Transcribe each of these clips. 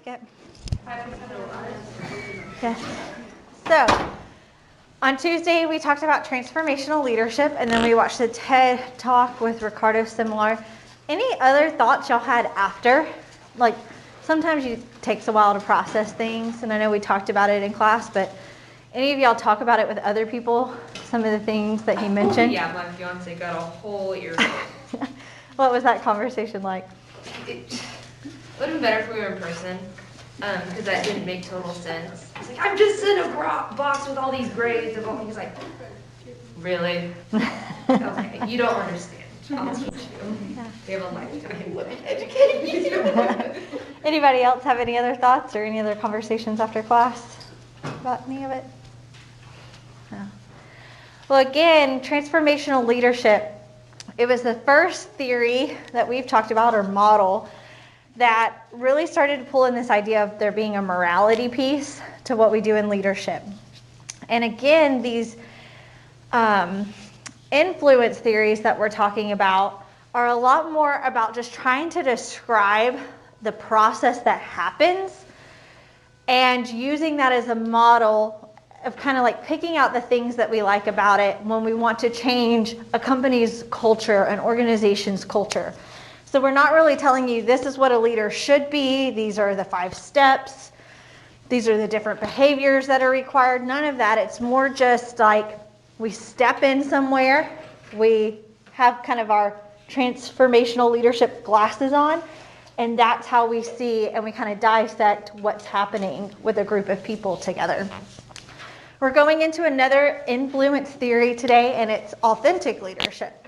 it? Yes. So, on Tuesday, we talked about transformational leadership, and then we watched the TED Talk with Ricardo Similar. Any other thoughts y'all had after? Like, sometimes it takes a while to process things, and I know we talked about it in class, but any of y'all talk about it with other people? Some of the things that he mentioned? Yeah, my fiance got a whole earful. What was that conversation like? It would have been better if we were in person, because that didn't make total sense. He's like, I'm just in a box with all these grades. And he's like, really? Okay, you don't understand. I'll teach you. Yeah. We have a lifetime living educating you. Anybody else have any other thoughts or any other conversations after class about any of it? No. Well, again, transformational leadership, it was the first theory that we've talked about, or model, that really started to pull in this idea of there being a morality piece to what we do in leadership. And again, these influence theories that we're talking about are a lot more about just trying to describe the process that happens and using that as a model of kind of like picking out the things that we like about it when we want to change a company's culture, an organization's culture. So we're not really telling you this is what a leader should be, these are the 5 steps, these are the different behaviors that are required, none of that. It's more just like we step in somewhere, we have kind of our transformational leadership glasses on, and that's how we see and we kind of dissect what's happening with a group of people together. We're going into another influence theory today, and it's authentic leadership.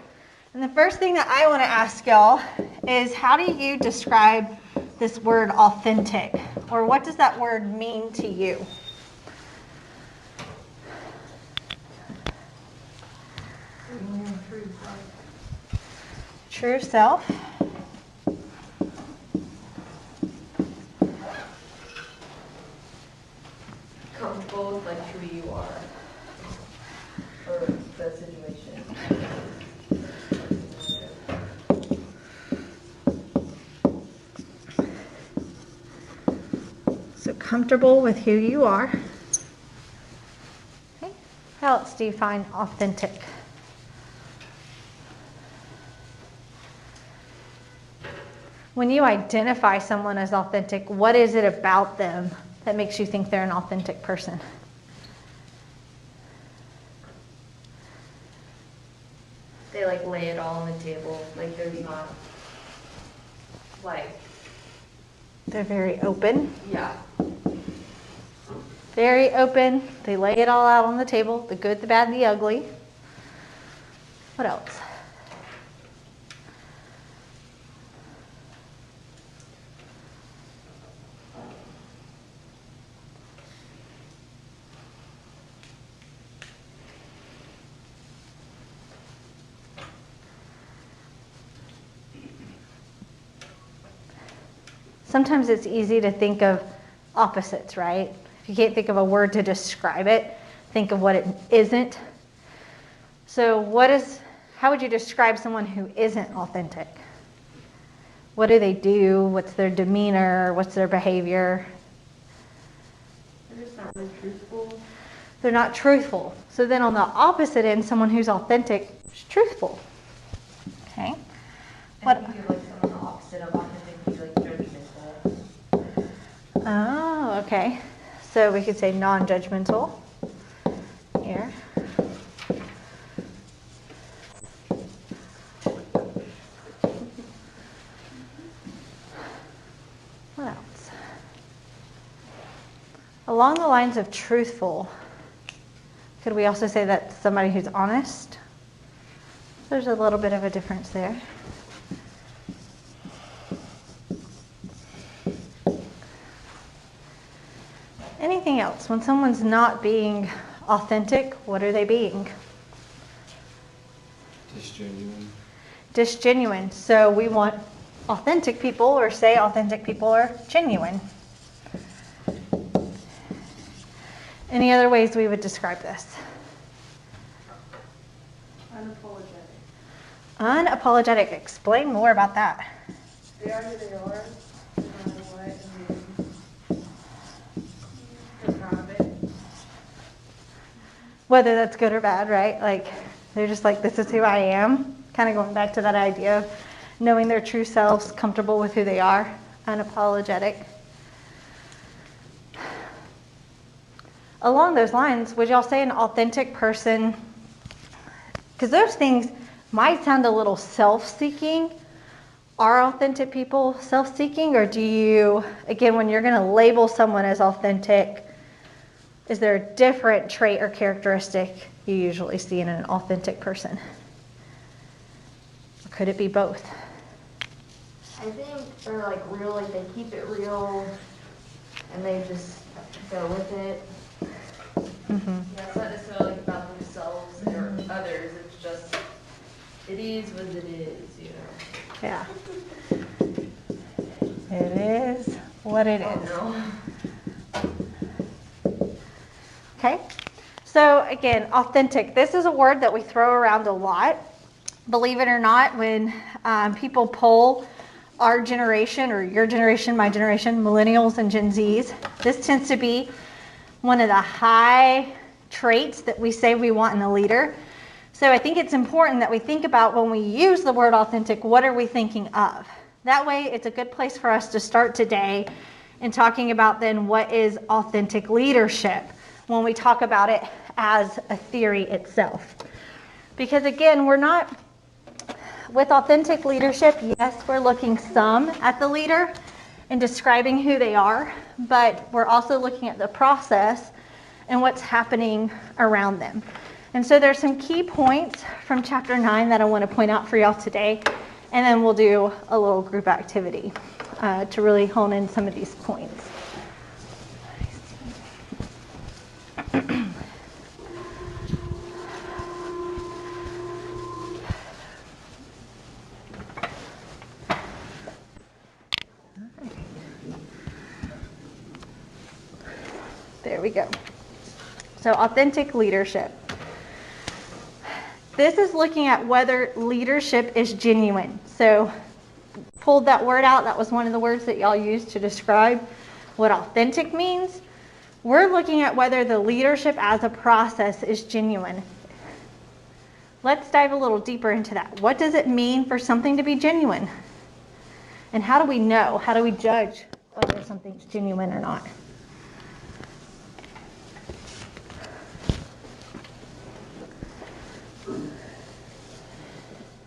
And the first thing that I want to ask y'all is, how do you describe this word authentic? Or what does that word mean to you? True self. Comfortable with like who you are, or the situation. So comfortable with who you are. Okay. How else do you find authentic? When you identify someone as authentic, what is it about them that makes you think they're an authentic person? They like lay it all on the table. Like there's not like. They're very open. Yeah. Very open. They lay it all out on the table, the good, the bad, and the ugly. What else? Sometimes it's easy to think of opposites, right? If you can't think of a word to describe it, think of what it isn't. So how would you describe someone who isn't authentic? What do they do? What's their demeanor? What's their behavior? They're just not really truthful. They're not truthful. So then on the opposite end, someone who's authentic is truthful. Okay. I think you like someone the opposite of authentic, you like judgmental. Oh, okay. So we could say non-judgmental here. What else? Along the lines of truthful, could we also say that somebody who's honest? There's a little bit of a difference there. Anything else? When someone's not being authentic, what are they being? Disgenuine. Disgenuine. So we want authentic people, or say authentic people are genuine. Any other ways we would describe this? Unapologetic. Unapologetic. Explain more about that. They are who they are, no matter what, and whether that's good or bad, right? Like, they're just like, this is who I am. Kind of going back to that idea of knowing their true selves, comfortable with who they are, unapologetic. Along those lines, would y'all say an authentic person, because those things might sound a little self-seeking. Are authentic people self-seeking, or do you, again, when you're going to label someone as authentic, is there a different trait or characteristic you usually see in an authentic person? Or could it be both? I think they're like real, like they keep it real and they just go with it. Mm-hmm. Yeah, it's not necessarily about themselves or others. It's just, it is what it is, you know. Yeah. It is what it is. No. Okay. So again, authentic. This is a word that we throw around a lot. Believe it or not, when people poll our generation or your generation, my generation, millennials and Gen Zs, this tends to be one of the high traits that we say we want in a leader. So I think it's important that we think about when we use the word authentic, what are we thinking of? That way it's a good place for us to start today in talking about then what is authentic leadership when we talk about it as a theory itself. Because again, we're not, with authentic leadership, yes, we're looking some at the leader and describing who they are, but we're also looking at the process and what's happening around them. And so there's some key points from chapter 9 that I want to point out for y'all today, and then we'll do a little group activity to really hone in some of these points. There we go. So authentic leadership. This is looking at whether leadership is genuine. So pulled that word out. That was one of the words that y'all used to describe what authentic means. We're looking at whether the leadership as a process is genuine. Let's dive a little deeper into that. What does it mean for something to be genuine? And how do we know? How do we judge whether something's genuine or not?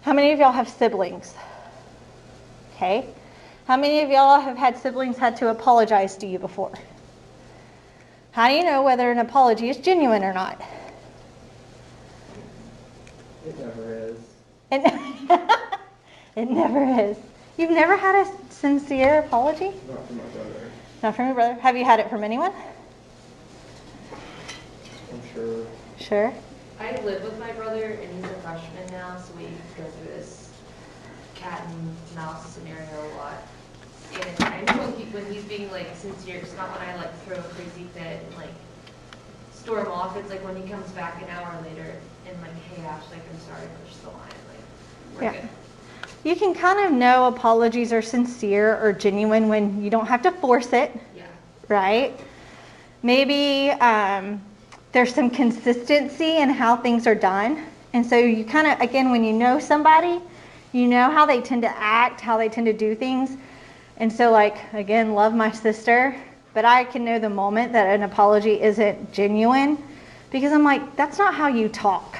How many of y'all have siblings? Okay. How many of y'all have had siblings had to apologize to you before? How do you know whether an apology is genuine or not? It never is. It never is. You've never had a sincere apology? Not from my brother. Not from your brother? Have you had it from anyone? I'm sure. Sure. I live with my brother, and he's a freshman now, so we go through this cat and mouse scenario a lot. And I know when he's being like sincere, it's not when I like throw a crazy fit and like storm off. It's like when he comes back an hour later and like, hey Ash, like I'm sorry, push the line. Like we're good. You can kind of know apologies are sincere or genuine when you don't have to force it. Yeah. Right? Maybe there's some consistency in how things are done. And so you kind of, again, when you know somebody, you know how they tend to act, how they tend to do things. And so like, again, love my sister, but I can know the moment that an apology isn't genuine because I'm like, that's not how you talk.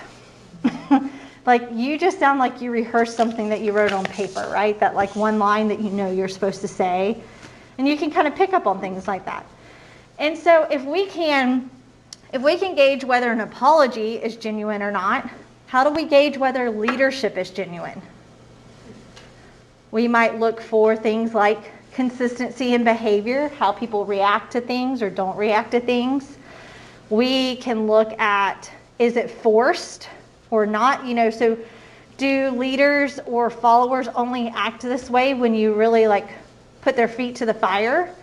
Like you just sound like you rehearsed something that you wrote on paper, right? That like one line that you know you're supposed to say. And you can kind of pick up on things like that. And so if we can gauge whether an apology is genuine or not, how do we gauge whether leadership is genuine? We might look for things like consistency in behavior, how people react to things or don't react to things. We can look at, is it forced or not? You know, so do leaders or followers only act this way when you really like put their feet to the fire?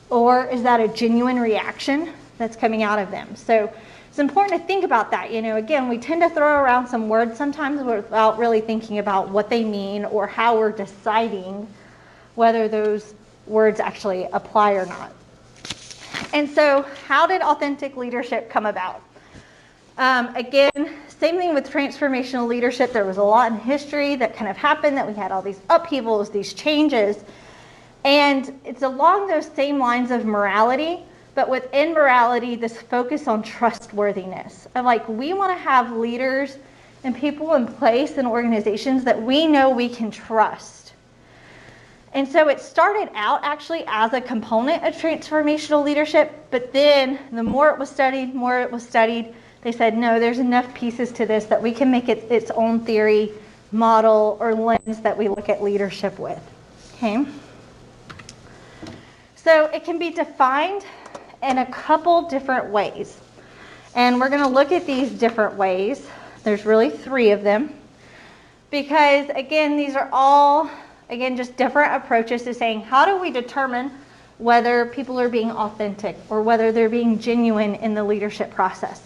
Or is that a genuine reaction that's coming out of them? So it's important to think about that. You know, again, we tend to throw around some words sometimes without really thinking about what they mean or how we're deciding whether those words actually apply or not. And so how did authentic leadership come about? Again, same thing with transformational leadership. There was a lot in history that kind of happened, that we had all these upheavals, these changes. And it's along those same lines of morality, but within morality, this focus on trustworthiness. Of like, we want to have leaders and people in place and organizations that we know we can trust. And so it started out actually as a component of transformational leadership, but then the more it was studied, they said, no, there's enough pieces to this that we can make it its own theory, model, or lens that we look at leadership with. Okay? So it can be defined in a couple different ways. And we're going to look at these different ways. There's really 3 of them. Because, again, these are all, again, just different approaches to saying, how do we determine whether people are being authentic or whether they're being genuine in the leadership process?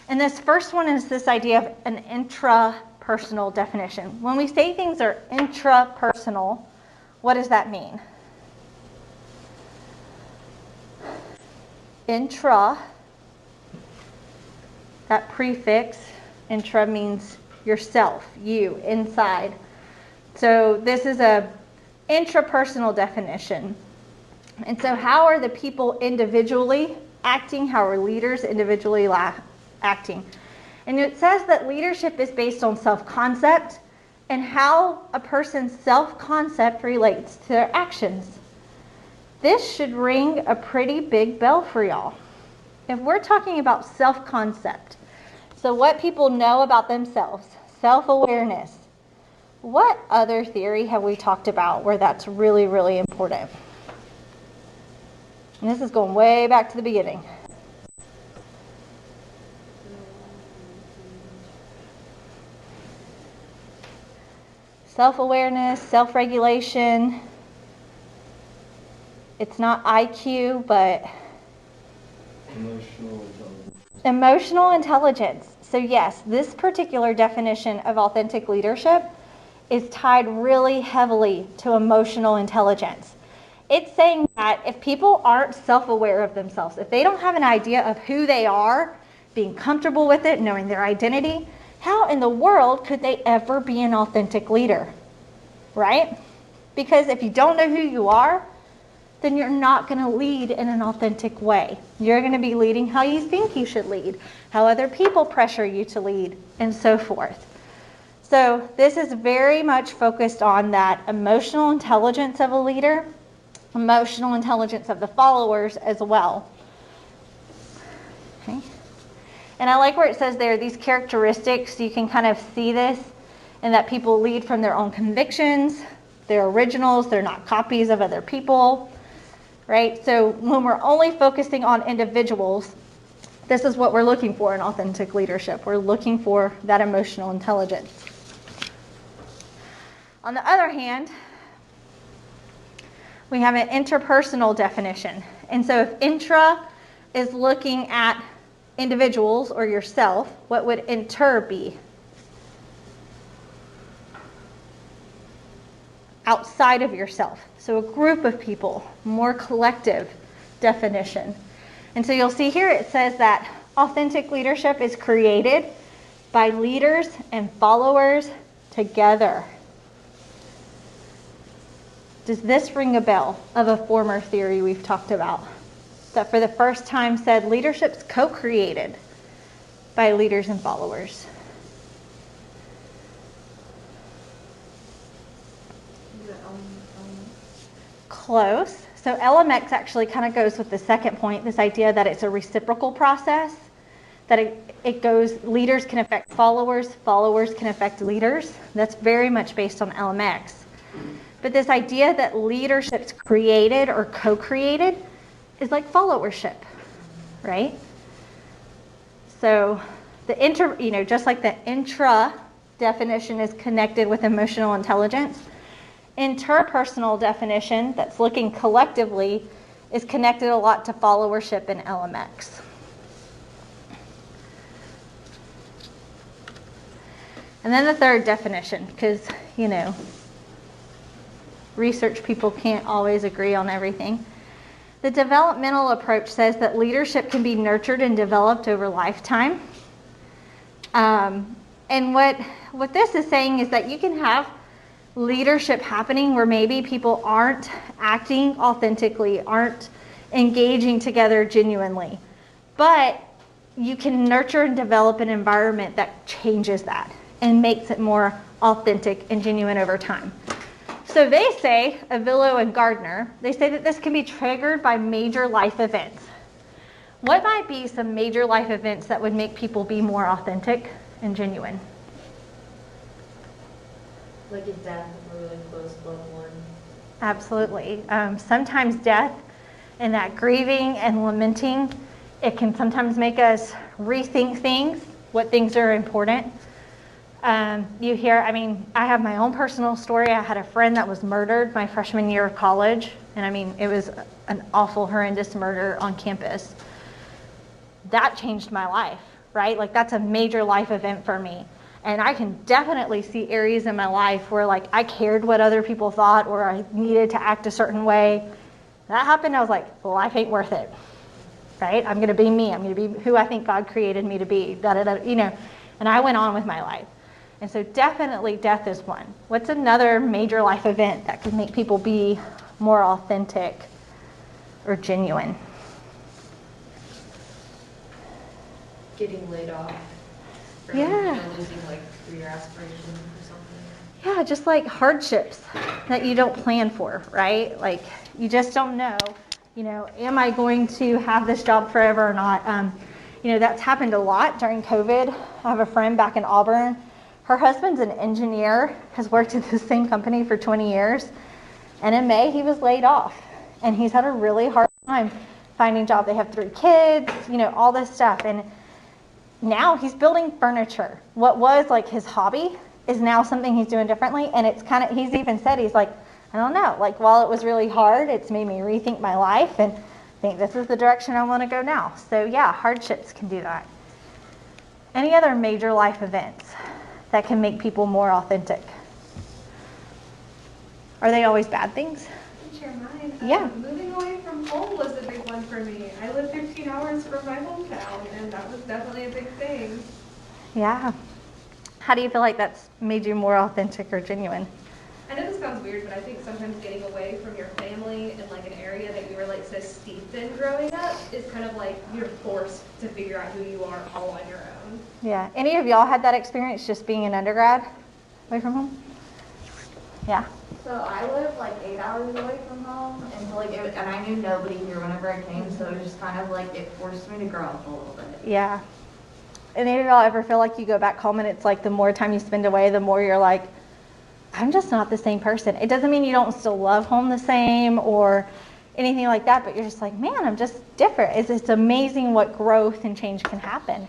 And this first one is this idea of an intrapersonal definition. When we say things are intrapersonal, what does that mean? Intra, that prefix, intra means yourself, you, inside. So this is a intrapersonal definition. And so how are the people individually acting? How are leaders individually acting? And it says that leadership is based on self-concept and how a person's self-concept relates to their actions. This should ring a pretty big bell for y'all. If we're talking about self-concept, so what people know about themselves, self-awareness, what other theory have we talked about where that's really, really important? And this is going way back to the beginning. Self-awareness, self-regulation. It's not IQ, but emotional intelligence. So yes, this particular definition of authentic leadership is tied really heavily to emotional intelligence. It's saying that if people aren't self-aware of themselves, if they don't have an idea of who they are, being comfortable with it, knowing their identity, how in the world could they ever be an authentic leader? Right? Because if you don't know who you are, then you're not going to lead in an authentic way. You're going to be leading how you think you should lead, how other people pressure you to lead, and so forth. So this is very much focused on that emotional intelligence of a leader, emotional intelligence of the followers as well. Okay. And I like where it says there, these characteristics, you can kind of see this, and that people lead from their own convictions, they're originals, they're not copies of other people. Right? So when we're only focusing on individuals, this is what we're looking for in authentic leadership. We're looking for that emotional intelligence. On the other hand, we have an interpersonal definition. And so if intra is looking at individuals or yourself, what would inter be? Outside of yourself. So a group of people, more collective definition. And so you'll see here it says that authentic leadership is created by leaders and followers together. Does this ring a bell of a former theory we've talked about? That for the first time said leadership's co-created by leaders and followers. Close. So LMX actually kind of goes with the second point, this idea that it's a reciprocal process, that it goes, leaders can affect followers, followers can affect leaders. That's very much based on LMX. But this idea that leadership's created or co-created is like followership, right? So the just like the intra definition is connected with emotional intelligence, interpersonal definition that's looking collectively is connected a lot to followership and LMX. And then the third definition, because, research people can't always agree on everything. The developmental approach says that leadership can be nurtured and developed over lifetime. And what this is saying is that you can have leadership happening where maybe people aren't acting authentically, aren't engaging together genuinely, but you can nurture and develop an environment that changes that and makes it more authentic and genuine over time. So they say, Avillo and Gardner, they say that this can be triggered by major life events. What might be some major life events that would make people be more authentic and genuine? Like a death of a really close loved one. Absolutely. Sometimes death and that grieving and lamenting, it can sometimes make us rethink things, what things are important. You hear, I have my own personal story. I had a friend that was murdered my freshman year of college. And it was an awful, horrendous murder on campus. That changed my life, right? Like that's a major life event for me. And I can definitely see areas in my life where like I cared what other people thought or I needed to act a certain way. That happened, I was like, life ain't worth it, right? I'm gonna be me. I'm gonna be who I think God created me to be, and I went on with my life. And so definitely death is one. What's another major life event that could make people be more authentic or genuine? Getting laid off. Or Yeah. losing like career aspirations or something. Yeah, just like hardships that you don't plan for, right? Like you just don't know, am I going to have this job forever or not? That's happened a lot during COVID. I have a friend back in Auburn. Her husband's an engineer, has worked at the same company for 20 years. And in May, he was laid off. And he's had a really hard time finding a job. They have 3 kids, all this stuff. And now he's building furniture. What was like his hobby is now something he's doing differently. And it's he's even said, he's like, I don't know, like while it was really hard, it's made me rethink my life and think this is the direction I want to go now. So yeah, hardships can do that. Any other major life events that can make people more authentic? Are they always bad things? I can share mine. Yeah. Moving away from home was a big one for me. I live 15 hours from my hometown, and that was definitely a big thing. Yeah. How do you feel like that's made you more authentic or genuine? I know this sounds weird, but I think sometimes getting away from your family and like an area that you were like so steeped in growing up is kind of like you're forced to figure out who you are all on your own. Yeah. Any of y'all had that experience just being an undergrad away from home? Yeah. So I lived like 8 hours away from home, and so and I knew nobody here whenever I came, so it was just kind of like it forced me to grow up a little bit. Yeah. And any of y'all ever feel like you go back home and it's like the more time you spend away, the more you're like, I'm just not the same person. It doesn't mean you don't still love home the same or anything like that, but you're just like, man, I'm just different. It's amazing what growth and change can happen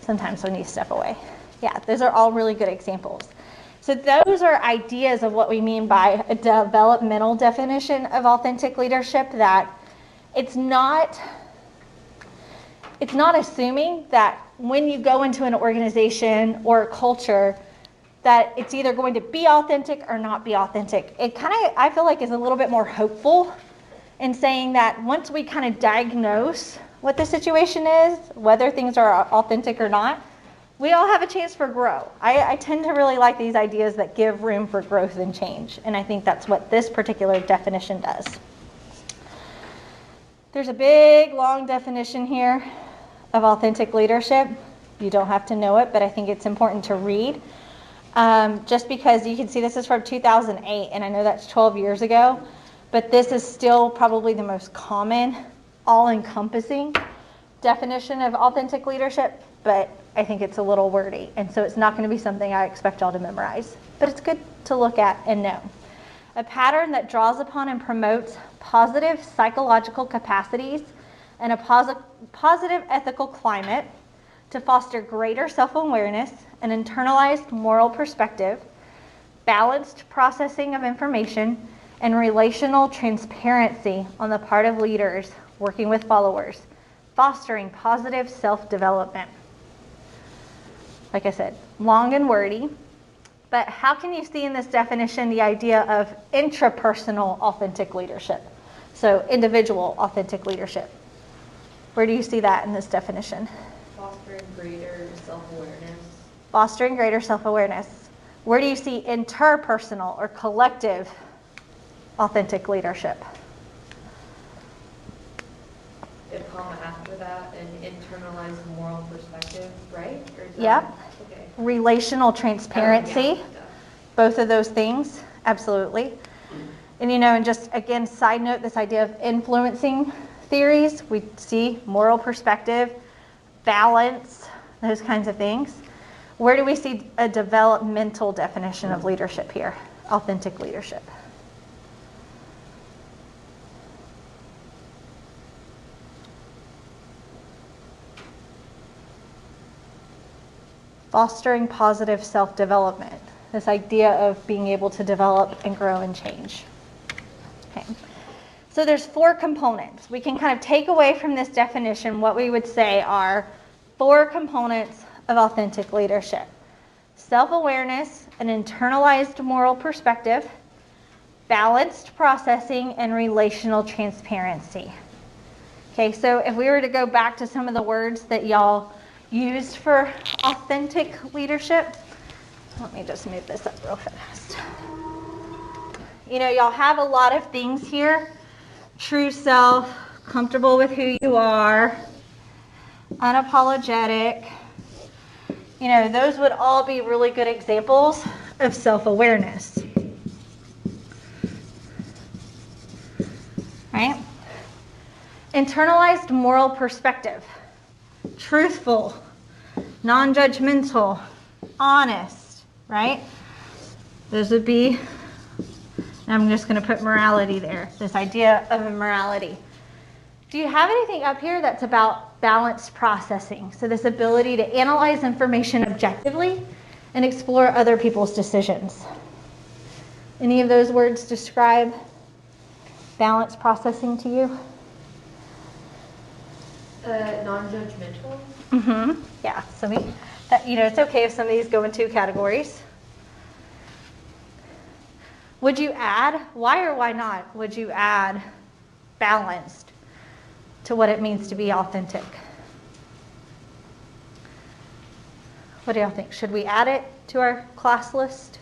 sometimes when you step away. Yeah, those are all really good examples. So those are ideas of what we mean by a developmental definition of authentic leadership, that it's not assuming that when you go into an organization or a culture that it's either going to be authentic or not be authentic. It I feel like is a little bit more hopeful in saying that once we kind of diagnose what the situation is, whether things are authentic or not, we all have a chance for growth. I tend to really like these ideas that give room for growth and change, and I think that's what this particular definition does. There's a big, long definition here of authentic leadership. You don't have to know it, but I think it's important to read. Just because you can see this is from 2008, and I know that's 12 years ago, but this is still probably the most common, all-encompassing definition of authentic leadership, but I think it's a little wordy, and so it's not going to be something I expect y'all to memorize, but it's good to look at and know. A pattern that draws upon and promotes positive psychological capacities and a positive ethical climate to foster greater self-awareness, an internalized moral perspective, balanced processing of information, and relational transparency on the part of leaders working with followers, fostering positive self-development. Like I said, long and wordy, but how can you see in this definition the idea of intrapersonal authentic leadership? So individual authentic leadership. Where do you see that in this definition? Fostering greater self-awareness Fostering greater self-awareness. Where do you see interpersonal or collective authentic leadership? A comma after that, an internalized moral perspective, right? Or is that- Yep. Okay. Relational transparency. Yeah. Both of those things, absolutely. And and just again, side note, this idea of influencing theories, we see moral perspective, balance, those kinds of things. Where do we see a developmental definition of leadership here? Authentic leadership. Fostering positive self-development. This idea of being able to develop and grow and change. Okay. So there's 4 components. We can kind of take away from this definition what we would say are 4 components of authentic leadership. Self-awareness, an internalized moral perspective, balanced processing, and relational transparency. Okay, so if we were to go back to some of the words that y'all used for authentic leadership, let me just move this up real fast. Y'all have a lot of things here. True self, comfortable with who you are, unapologetic. Those would all be really good examples of self-awareness. Right? Internalized moral perspective. Truthful, non-judgmental, honest, right? Those would be, I'm just going to put morality there, this idea of morality. Do you have anything up here that's about balanced processing? So this ability to analyze information objectively and explore other people's decisions. Any of those words describe balanced processing to you? Non-judgmental. Mm-hmm. Yeah. So it's okay if some of these go in 2 categories. Would you add, why or why not, would you add balanced to what it means to be authentic? What do y'all think? Should we add it to our class list?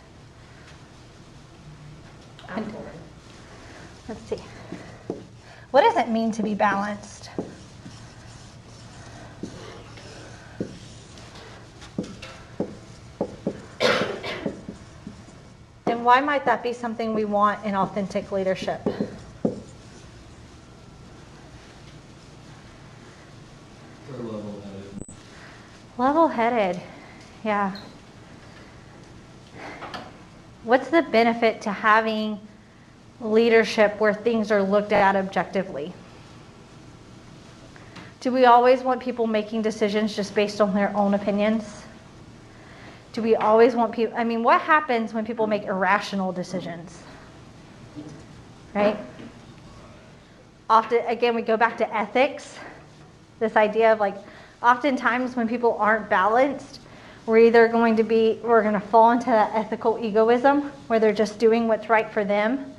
I'm for it. Let's see. What does it mean to be balanced? And why might that be something we want in authentic leadership? Or level-headed. Level-headed, yeah. What's the benefit to having leadership where things are looked at objectively? Do we always want people making decisions just based on their own opinions? Do we always want people, what happens when people make irrational decisions? Right? Often, again, we go back to ethics. This idea of oftentimes when people aren't balanced, we're going to fall into that ethical egoism where they're just doing what's right for them.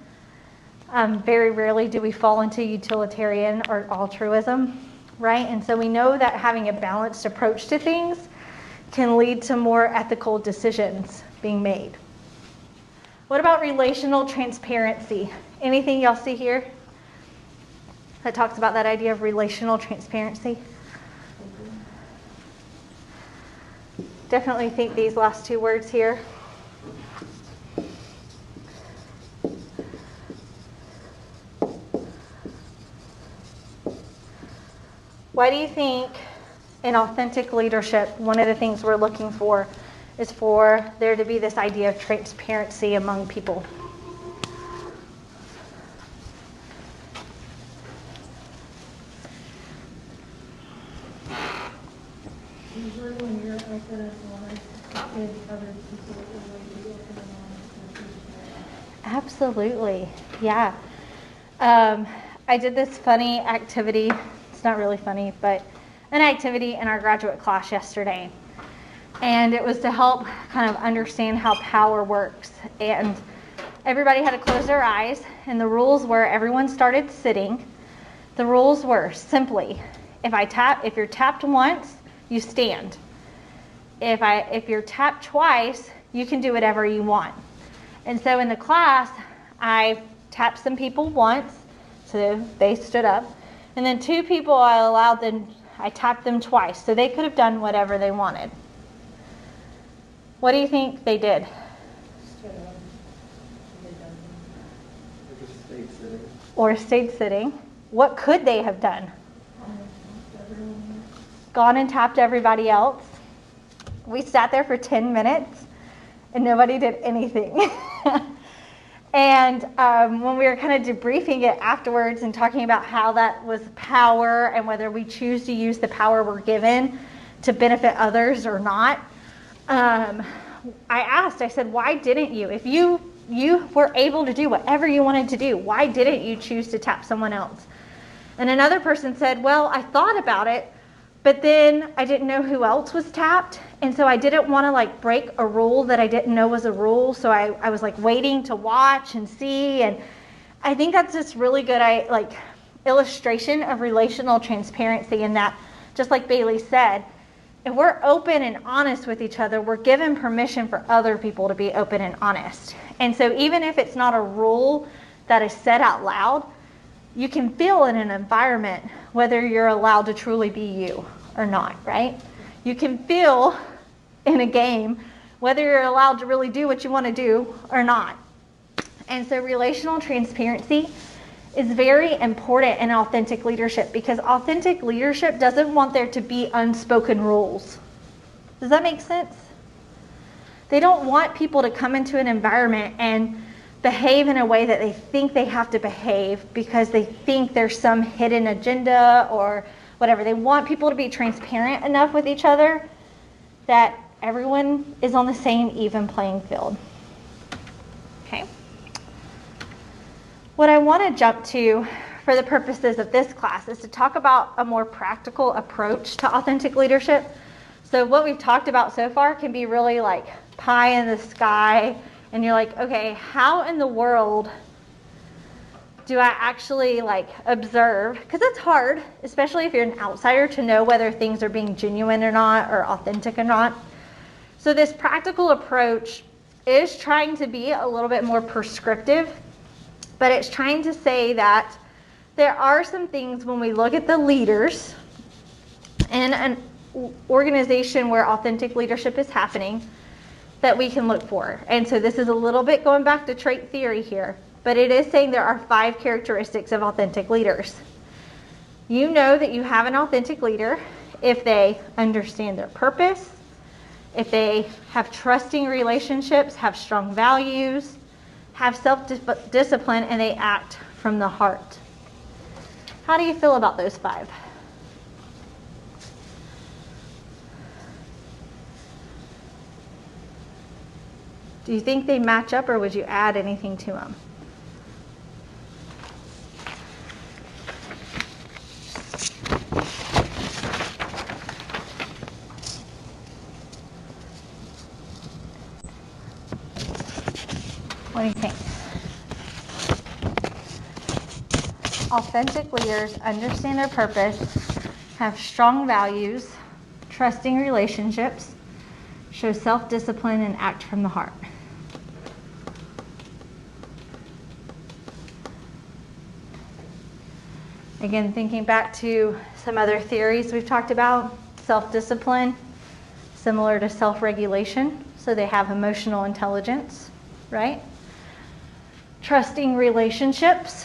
Very rarely do we fall into utilitarian or altruism, right? And so we know that having a balanced approach to things can lead to more ethical decisions being made. What about relational transparency? Anything y'all see here that talks about that idea of relational transparency? Definitely think these last 2 words here. Why do you think in authentic leadership, one of the things we're looking for is for there to be this idea of transparency among people? Usually when you're open and honest with other people, you're going to be open and honest with people. Absolutely, yeah. I did this funny activity. It's not really funny, but an activity in our graduate class yesterday. And it was to help kind of understand how power works. And everybody had to close their eyes, and the rules were everyone started sitting. The rules were simply, if you're tapped once, you stand. if you're tapped twice, you can do whatever you want. And so in the class, I tapped some people once, so they stood up. And then 2 people I tapped them twice, so they could have done whatever they wanted. What do you think they did? They just stayed sitting. Or stayed sitting? What could they have done? Gone and tapped everybody else. We sat there for 10 minutes and nobody did anything. And when we were kind of debriefing it afterwards and talking about how that was power and whether we choose to use the power we're given to benefit others or not, I said, why didn't you? If you were able to do whatever you wanted to do, why didn't you choose to tap someone else? And another person said, well, I thought about it, but then I didn't know who else was tapped. And so I didn't want to like break a rule that I didn't know was a rule. So I was like waiting to watch and see. And I think that's just really good illustration of relational transparency, in that, just like Bailey said, if we're open and honest with each other, we're given permission for other people to be open and honest. And so even if it's not a rule that is said out loud, you can feel in an environment whether you're allowed to truly be you or not, right? You can feel in a game whether you're allowed to really do what you want to do or not. And so relational transparency is very important in authentic leadership, because authentic leadership doesn't want there to be unspoken rules. Does that make sense? They don't want people to come into an environment and behave in a way that they think they have to behave because they think there's some hidden agenda or whatever. They want people to be transparent enough with each other that everyone is on the same even playing field. Okay. What I want to jump to for the purposes of this class is to talk about a more practical approach to authentic leadership. So what we've talked about so far can be really like pie in the sky, and you're like, okay, how in the world do I actually observe? Because it's hard, especially if you're an outsider, to know whether things are being genuine or not, or authentic or not. So this practical approach is trying to be a little bit more prescriptive, but it's trying to say that there are some things when we look at the leaders in an organization where authentic leadership is happening that we can look for. And so this is a little bit going back to trait theory here, but it is saying there are 5 characteristics of authentic leaders. You know that you have an authentic leader if they understand their purpose, if they have trusting relationships, have strong values, have self-discipline, and they act from the heart. How do you feel about those 5? Do you think they match up, or would you add anything to them? What do you think? Authentic leaders understand their purpose, have strong values, trusting relationships, show self-discipline, and act from the heart. Again, thinking back to some other theories we've talked about, self-discipline, similar to self-regulation, so they have emotional intelligence, right? Trusting relationships,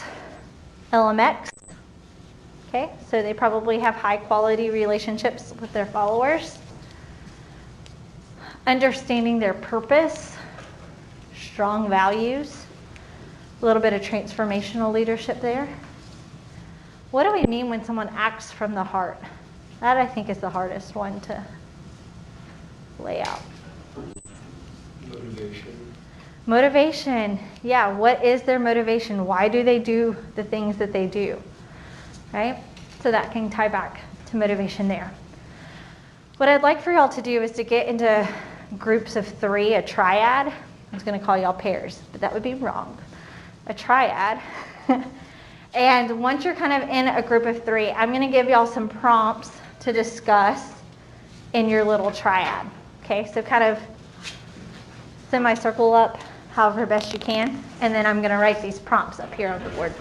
LMX, okay, so they probably have high quality relationships with their followers. Understanding their purpose, strong values, a little bit of transformational leadership there. What do we mean when someone acts from the heart? That, I think, is the hardest one to lay out. Motivation. Yeah, what is their motivation? Why do they do the things that they do? Right? So that can tie back to motivation there. What I'd like for y'all to do is to get into groups of 3, a triad. I was going to call y'all pairs, but that would be wrong. A triad. And once you're kind of in a group of 3, I'm going to give y'all some prompts to discuss in your little triad. Okay, so kind of semicircle up however best you can, and then I'm going to write these prompts up here on the board.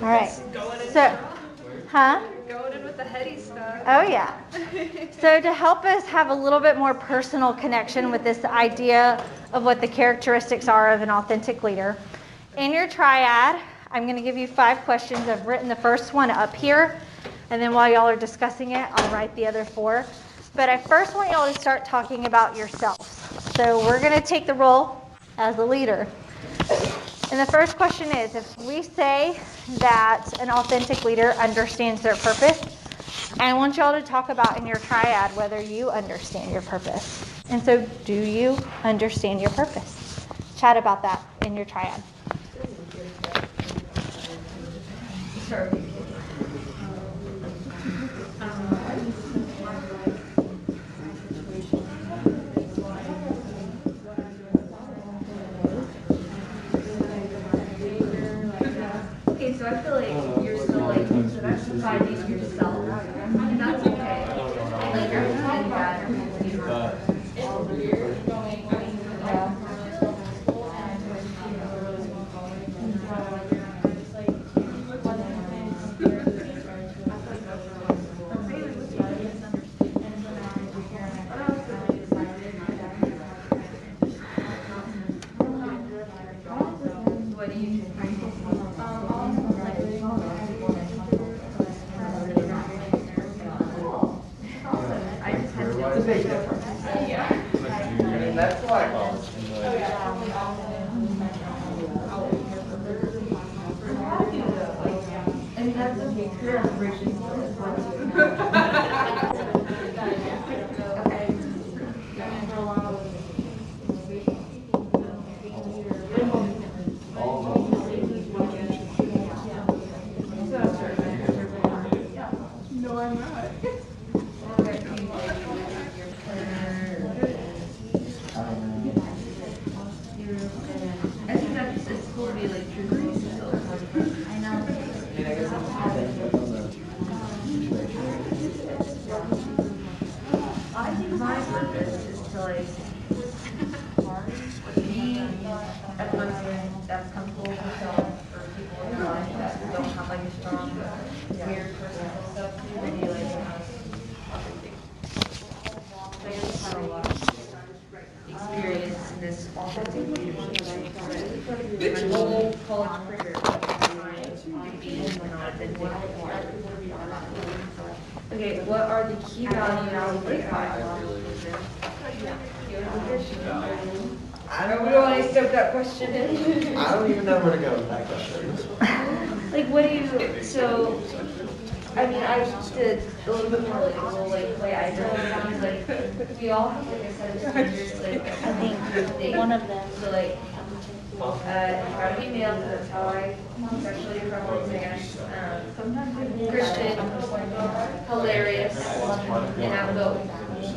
All right. So, huh? Going in with the heady stuff. Oh, yeah. So to help us have a little bit more personal connection with this idea of what the characteristics are of an authentic leader, in your triad, I'm going to give you 5 questions. I've written the first one up here, and then while y'all are discussing it, I'll write the other 4. But I first want y'all to start talking about yourselves. So we're going to take the role as a leader. And the first question is, if we say that an authentic leader understands their purpose, I want y'all to talk about in your triad whether you understand your purpose. And so, do you understand your purpose? Chat about that in your triad. Okay, so I feel like you're still like finding yourself, and that's okay. Like you're finding that. What do you think? I just had It's a big difference. I mean, that's like, I mean, that's okay. Career aspirations is one too. Okay. No, I'm not. I think that's it's cool to be like true to yourself. I know. I mean, I guess it depends on the situation. I think my purpose is to like be a person that's comfortable with yourself for people in your life that don't have like a strong, weird personal stuff to be like authentic. So I just have a lot of experience in this authentic leadership. My whole college career to be an authentic. Okay, what are the key values of the I We don't don't want know. to step that question in. I don't even know where to go with that question. Like, what do you, so, I mean, I did a little bit more like a little like play identity, like, we all have like a set of standards, like, I think One of them. So like, try to be male, because that's how I sexually preference, I guess. Christian, hilarious, and outgoing.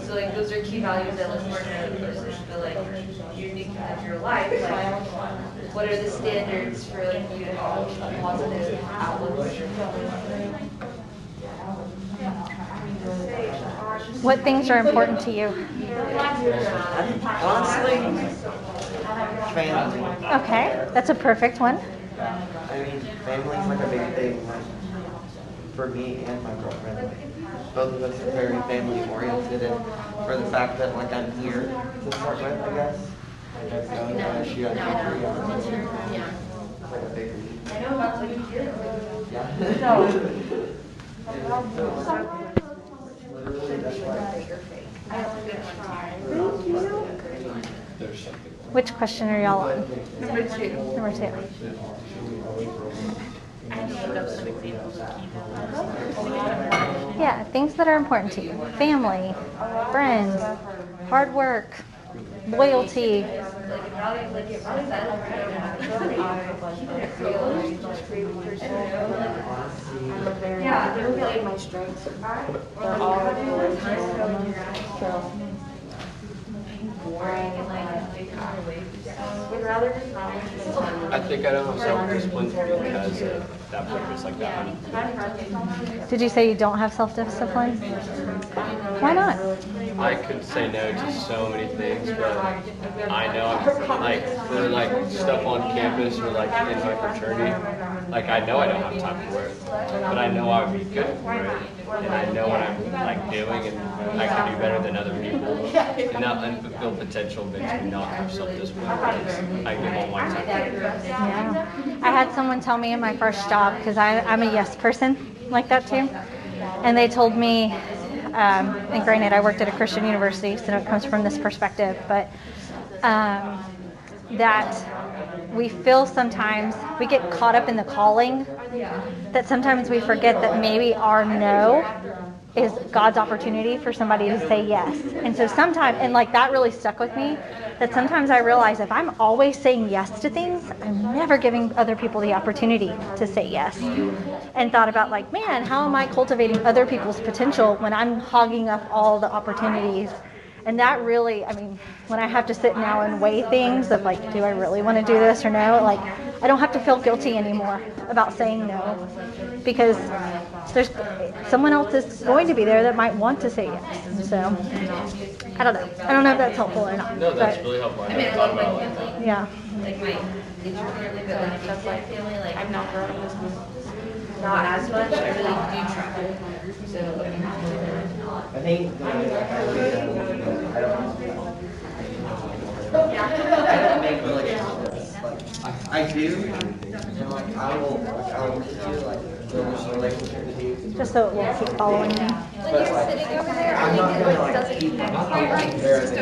So like, those are key values that look for in another person, but like, unique in your life, like, what are the standards for like you to have a positive outlook on your What things are important to you? Honestly, family. Okay, that's a perfect one. Yeah. I mean, family's like a big thing, like, for me and my girlfriend. Both of us are very family oriented, and for the fact that like I'm here to start with, I guess. Like, I've known she has 3 young children. It's like a big reason. I know about like you. Yeah. Literally, that's why. I have a good one. Thank you. there's something. Which question are y'all on? Number 2. Number 2. Yeah, things that are important to you. Family, friends, hard work, loyalty. Like it really Yeah, they're like my strengths. They're all so boring and like would rather just not. I think I don't have self-discipline because of that purpose like that. Did you say you don't have self-discipline? Why not? I could say no to so many things, but I know I'm, like for like stuff on campus or like in my fraternity, like I know I don't have time for it, but I know I would be good for it, and I know what I'm like doing, and I can do better than other people. And that unfulfilled potential makes me not have self-discipline because I give all my time to it. Yeah. I had someone tell me in my first job, because I'm a yes person like that too, and they told me, and granted I worked at a Christian university, so it comes from this perspective, but that we feel sometimes, we get caught up in the calling, that sometimes we forget that maybe our no is God's opportunity for somebody to say yes. And so sometimes, and like that really stuck with me, that sometimes I realize if I'm always saying yes to things, I'm never giving other people the opportunity to say yes. And thought about like, man, how am I cultivating other people's potential when I'm hogging up all the opportunities? And that really, I mean, when I have to sit now and weigh things of like, do I really want to do this or no? Like, I don't have to feel guilty anymore about saying no, because there's someone else is going to be there that might want to say yes. So, I don't know. I don't know if that's helpful or not. No, that's but, really helpful. I mean, I love my family. yeah. Like my nature family, but like stuff like family, like I'm not growing this not as much. I really do try. So I think the way that I look at it, I don't make relationships. Like, I do, and like I will do like build a relationship with you. Just so it will keep following me. But like, I'm not gonna like keep there as a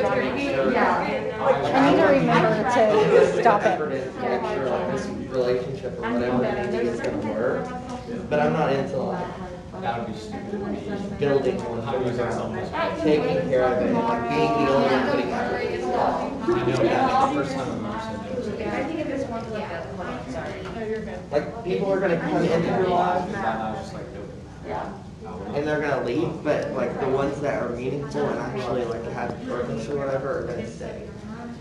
I need to remember to stop it. Make sure like this relationship or whatever it may be is gonna work. But I'm not into like That would be stupid. building one for yourself, taking care of it, like being the only one putting effort into it. I know that the first time I ever said no. I think if it's one like that, hold on, sorry. Like people are gonna come into your life I was just like, nope. and they're gonna leave, but like the ones that are meaningful and actually like have purpose or whatever are gonna stay.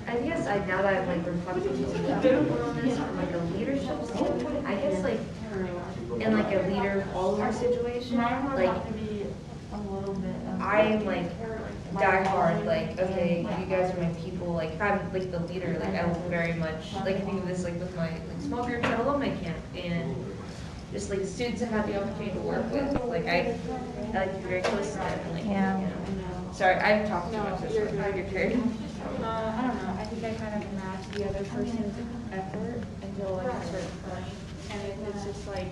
I guess now that I've like reflected from like a leadership standpoint, I guess like in like a leader follower situation, like I'm like die hard, like okay, you guys are my people. Like if I'm like the leader, like I will very much like think of this like with my like small groups at alumni camp and just like students I've had the opportunity to work with. Like I like to be very close to them. Like, Yeah. you know. Sorry, I've talked too much. This one. You're carried. I don't know, I think I kind of match the other person's effort until like a certain point, and it's just like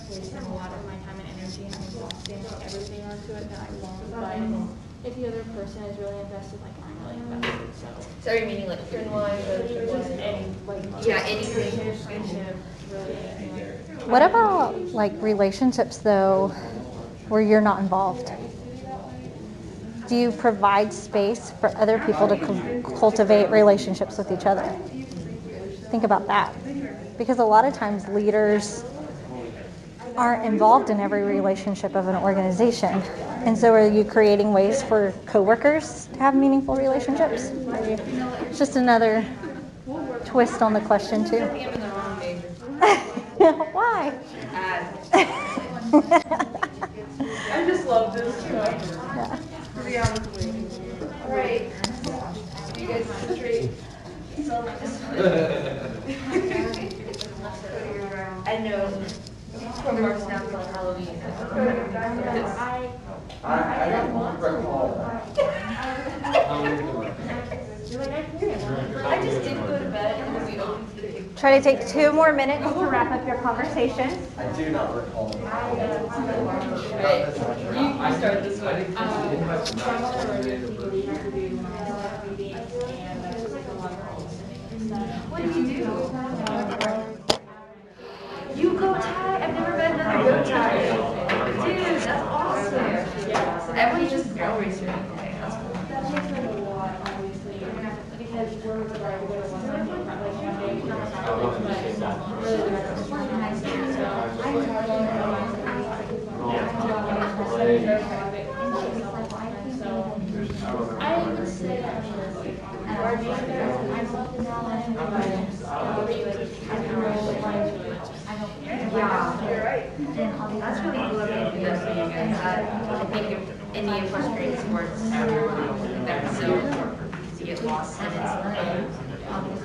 wasting a lot of my time and energy and exhausting everything onto it that I won't, but if the other person is really invested, like I'm really invested, so. So you're meaning like friend wise or Just any, like. yeah, anything. Relationship, really, like. What about like relationships though, where you're not involved? Do you provide space for other people to cultivate relationships with each other? Think about that. Because a lot of times leaders aren't involved in every relationship of an organization. And so are you creating ways for coworkers to have meaningful relationships? It's just another twist on the question too. I'm in the wrong major. Why? I just love this. Yeah. To be honest with you. All right. You guys straight. I know from our snap on Halloween. I don't recall. I just didn't go to bed and then we opened the big. Try to take 2 more minutes to wrap up your conversation. I do not recall. You start this way. From a leader, people lead you to do meeting, and What do you do? You go tie? I've never met another go tie. Dude, that's awesome. Everyone just go research. Okay, that's cool. That takes like a lot, obviously, because we're like, we go to one day, but really the rest of the time, so I would say our main Yeah, you're right. That's really cool that they do that for you guys. I think if any of frustrating sports, that's so important to get lost in it.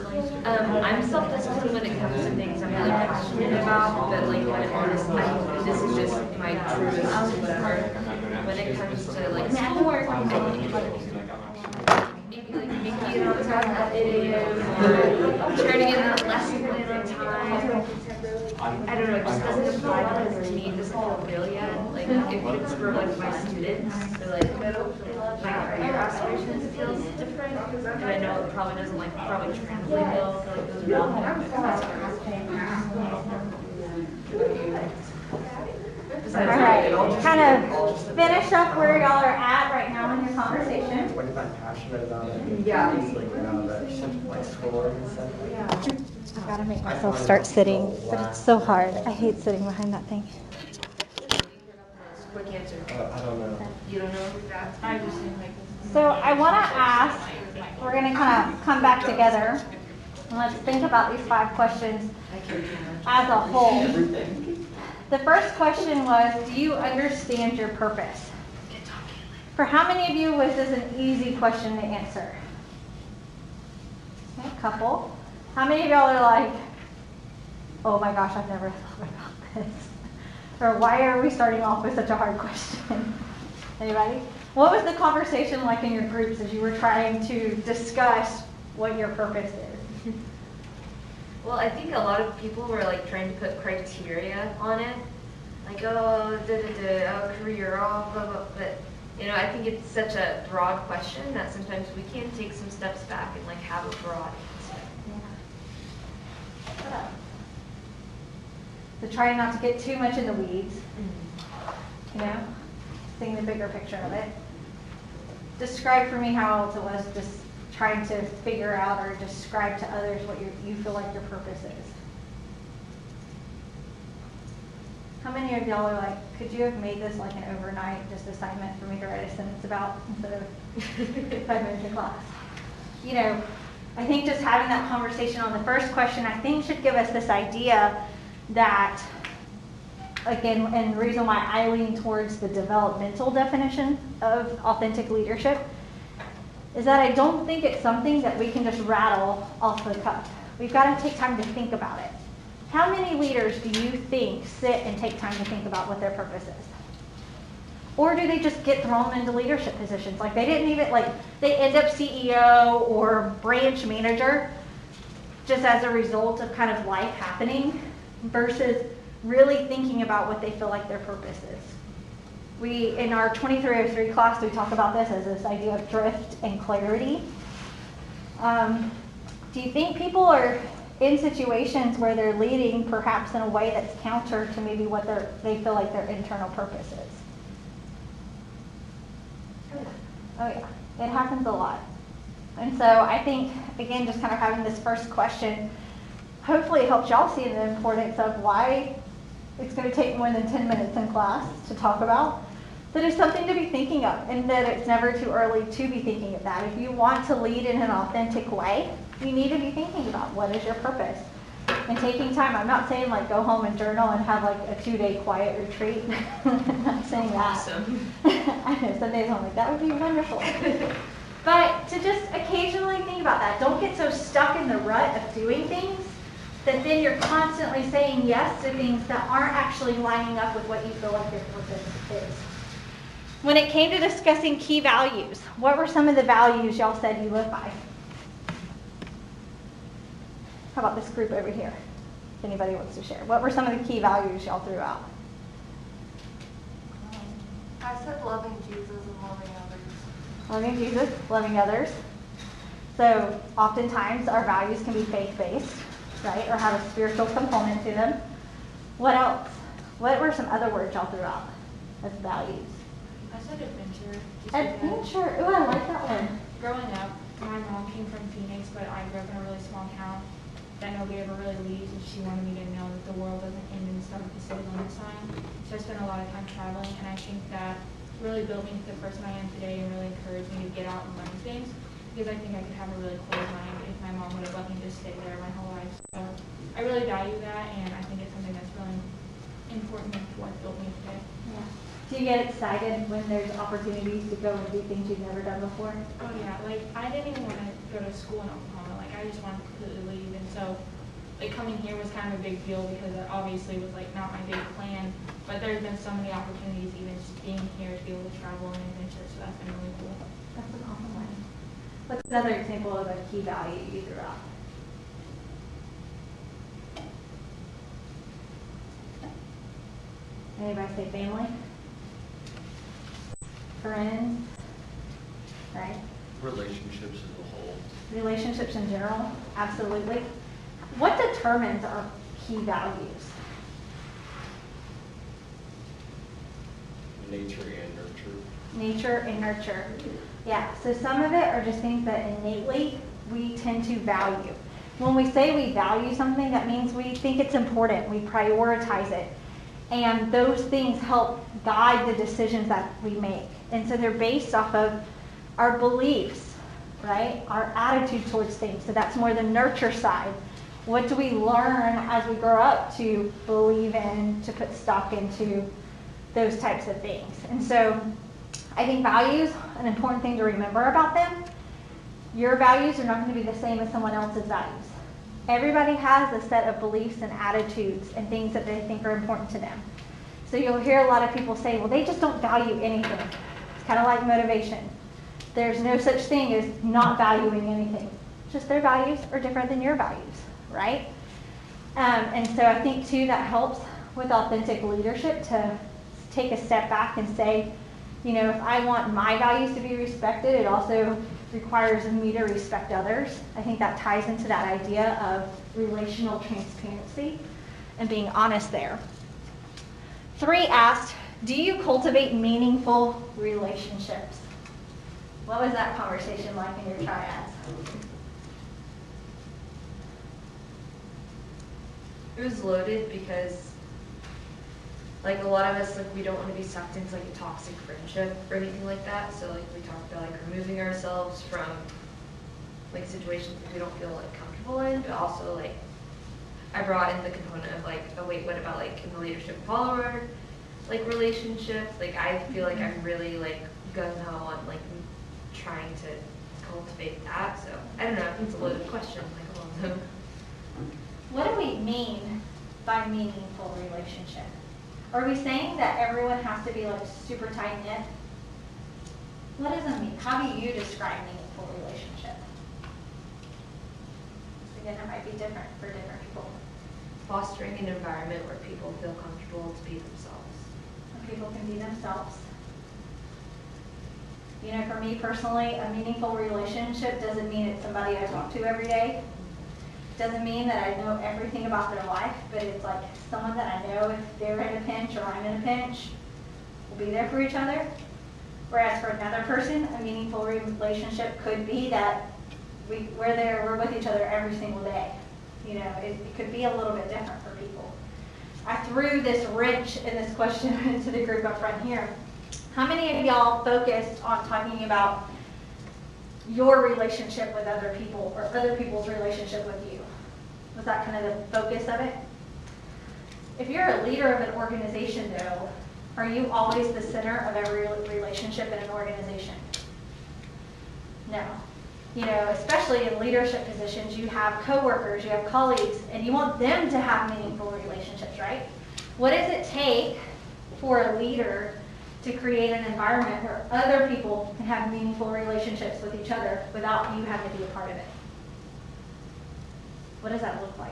I'm self-disciplined when it comes to things I'm really passionate about, but like kind of honest, this is just my truest whatever. When it comes to like schoolwork, making it on time at 8 a.m. or trying to get that lesson plan on time. I don't know, it just doesn't apply because to me it doesn't feel real yet. Like if it's for like my students, they're like, are your aspirations feels different? And I know it probably doesn't like probably translate well for like those All right, kind of finish up where y'all are at right now in your conversation. What if I'm passionate about it? Yeah. Like, like school and stuff. I gotta make myself start sitting, but it's so hard. I hate sitting behind that thing. Quick answer. I don't know. You don't know who that? I just think like. So I want to ask, we're going to kind of come back together and let's think about these 5 questions as a whole. The first question was, do you understand your purpose? For how many of you was this an easy question to answer? Okay, a couple. How many of y'all are like, oh my gosh, I've never thought about this? Or why are we starting off with such a hard question? Anybody? What was the conversation like in your groups as you were trying to discuss what your purpose is? Well, I think a lot of people were like trying to put criteria on it, like oh, oh career, oh, blah, blah. But you know, I think it's such a broad question that sometimes we can take some steps back and like have a broad answer. Yeah. So try not to get too much in the weeds. You know, seeing the bigger picture of it. Describe for me how else it was just trying to figure out or describe to others what you feel like your purpose is. How many of y'all are like, could you have made this like an overnight just assignment for me to write a sentence about instead of 5 minutes in class? You know, I think just having that conversation on the first question, I think should give us this idea that, again, and the reason why I lean towards the developmental definition of authentic leadership is that I don't think it's something that we can just rattle off the cuff. We've got to take time to think about it. How many leaders do you think sit and take time to think about what their purpose is? Or do they just get thrown into leadership positions? Like they didn't even, like they end up CEO or branch manager just as a result of kind of life happening versus really thinking about what they feel like their purpose is. We, in our 2303 class, we talk about this as this idea of drift and clarity. Do you think people are in situations where they're leading perhaps in a way that's counter to maybe what they feel like their internal purpose is? Oh yeah, it happens a lot. And so I think, again, just kind of having this first question hopefully helps y'all see the importance of why it's going to take more than 10 minutes in class to talk about. That is something to be thinking of, and that it's never too early to be thinking of that. If you want to lead in an authentic way, you need to be thinking about what is your purpose. And taking time, I'm not saying like go home and journal and have like a 2-day quiet retreat. I'm not saying that. Awesome. I know, some days I'm like, that would be wonderful. But to just occasionally think about that. Don't get so stuck in the rut of doing things that then you're constantly saying yes to things that aren't actually lining up with what you feel like your purpose is. When it came to discussing key values, what were some of the values y'all said you live by? How about this group over here? If anybody wants to share. What were some of the key values y'all threw out? I said loving Jesus and loving others. Loving Jesus, loving others. So oftentimes our values can be faith-based, right, or have a spiritual component to them. What else? What were some other words y'all threw out as values? I said adventure. just because Adventure. Ooh, I like that one. Growing up, my mom came from Phoenix, but I grew up in a really small town that nobody ever really leaves, and she wanted me to know that the world doesn't end in the city limit sign. So I spent a lot of time traveling, and I think that really built me into the person I am today and really encouraged me to get out and learn things, because I think I could have a really closed mind if my mom would have let me just stay there my whole life. So I really value that, and I think it's something that's really important to what built me today. Yeah. Do you get excited when there's opportunities to go and do things you've never done before? Oh yeah, like I didn't even want to go to school in Oklahoma. Like I just wanted to completely leave, and so like coming here was kind of a big deal because it obviously was like not my big plan. But there's been so many opportunities even just being here to be able to travel and adventure, so that's been really cool. That's an awesome one. What's another example of a key value you threw out? Anybody say family? Friends? Right? Relationships as a whole. Relationships in general? Absolutely. What determines our key values? Nature and nurture. Nature and nurture. Yeah, so some of it are just things that innately we tend to value. When we say we value something, that means we think it's important, we prioritize it. And those things help guide the decisions that we make. And so they're based off of our beliefs, right? Our attitude towards things. So that's more the nurture side. What do we learn as we grow up to believe in, to put stock into those types of things? And so I think values, an important thing to remember about them, your values are not going to be the same as someone else's values. Everybody has a set of beliefs and attitudes and things that they think are important to them. So you'll hear a lot of people say, well, they just don't value anything. It's kind of like motivation. There's no such thing as not valuing anything. Just their values are different than your values, right? And so I think, too, that helps with authentic leadership to take a step back and say, you know, if I want my values to be respected, it also requires me to respect others. I think that ties into that idea of relational transparency and being honest there. 3 asked, do you cultivate meaningful relationships? What was that conversation like in your triads? It was loaded because, like, a lot of us, like, we don't want to be sucked into, like, a toxic friendship or anything like that. So, like, we talked about, like, removing ourselves from, like, situations that we don't feel, like, comfortable in. But also, like, I brought in the component of, like, oh, wait, what about, like, in the leadership follower, like, relationship? Like, I feel like I'm really, like, gung-ho on, like, trying to cultivate that. So, I don't know. I think it's a loaded question, like, along those. What do we mean by meaningful relationship? Are we saying that everyone has to be like super tight knit? What does it mean? How do you describe meaningful relationship? Again, it might be different for different people. Fostering an environment where people feel comfortable to be themselves. Where people can be themselves. You know, for me personally, a meaningful relationship doesn't mean it's somebody I talk to every day. Doesn't mean that I know everything about their life, but it's like someone that I know if they're in a pinch or I'm in a pinch, we'll be there for each other. Whereas for another person, a meaningful relationship could be that we're with each other every single day. You know, it could be a little bit different for people. I threw this wrench in this question into the group up front here. How many of y'all focused on talking about your relationship with other people or other people's relationship with you? Was that kind of the focus of it? If you're a leader of an organization, though, are you always the center of every relationship in an organization? No. You know, especially in leadership positions, you have coworkers, you have colleagues, and you want them to have meaningful relationships, right? What does it take for a leader to create an environment where other people can have meaningful relationships with each other without you having to be a part of it? What does that look like?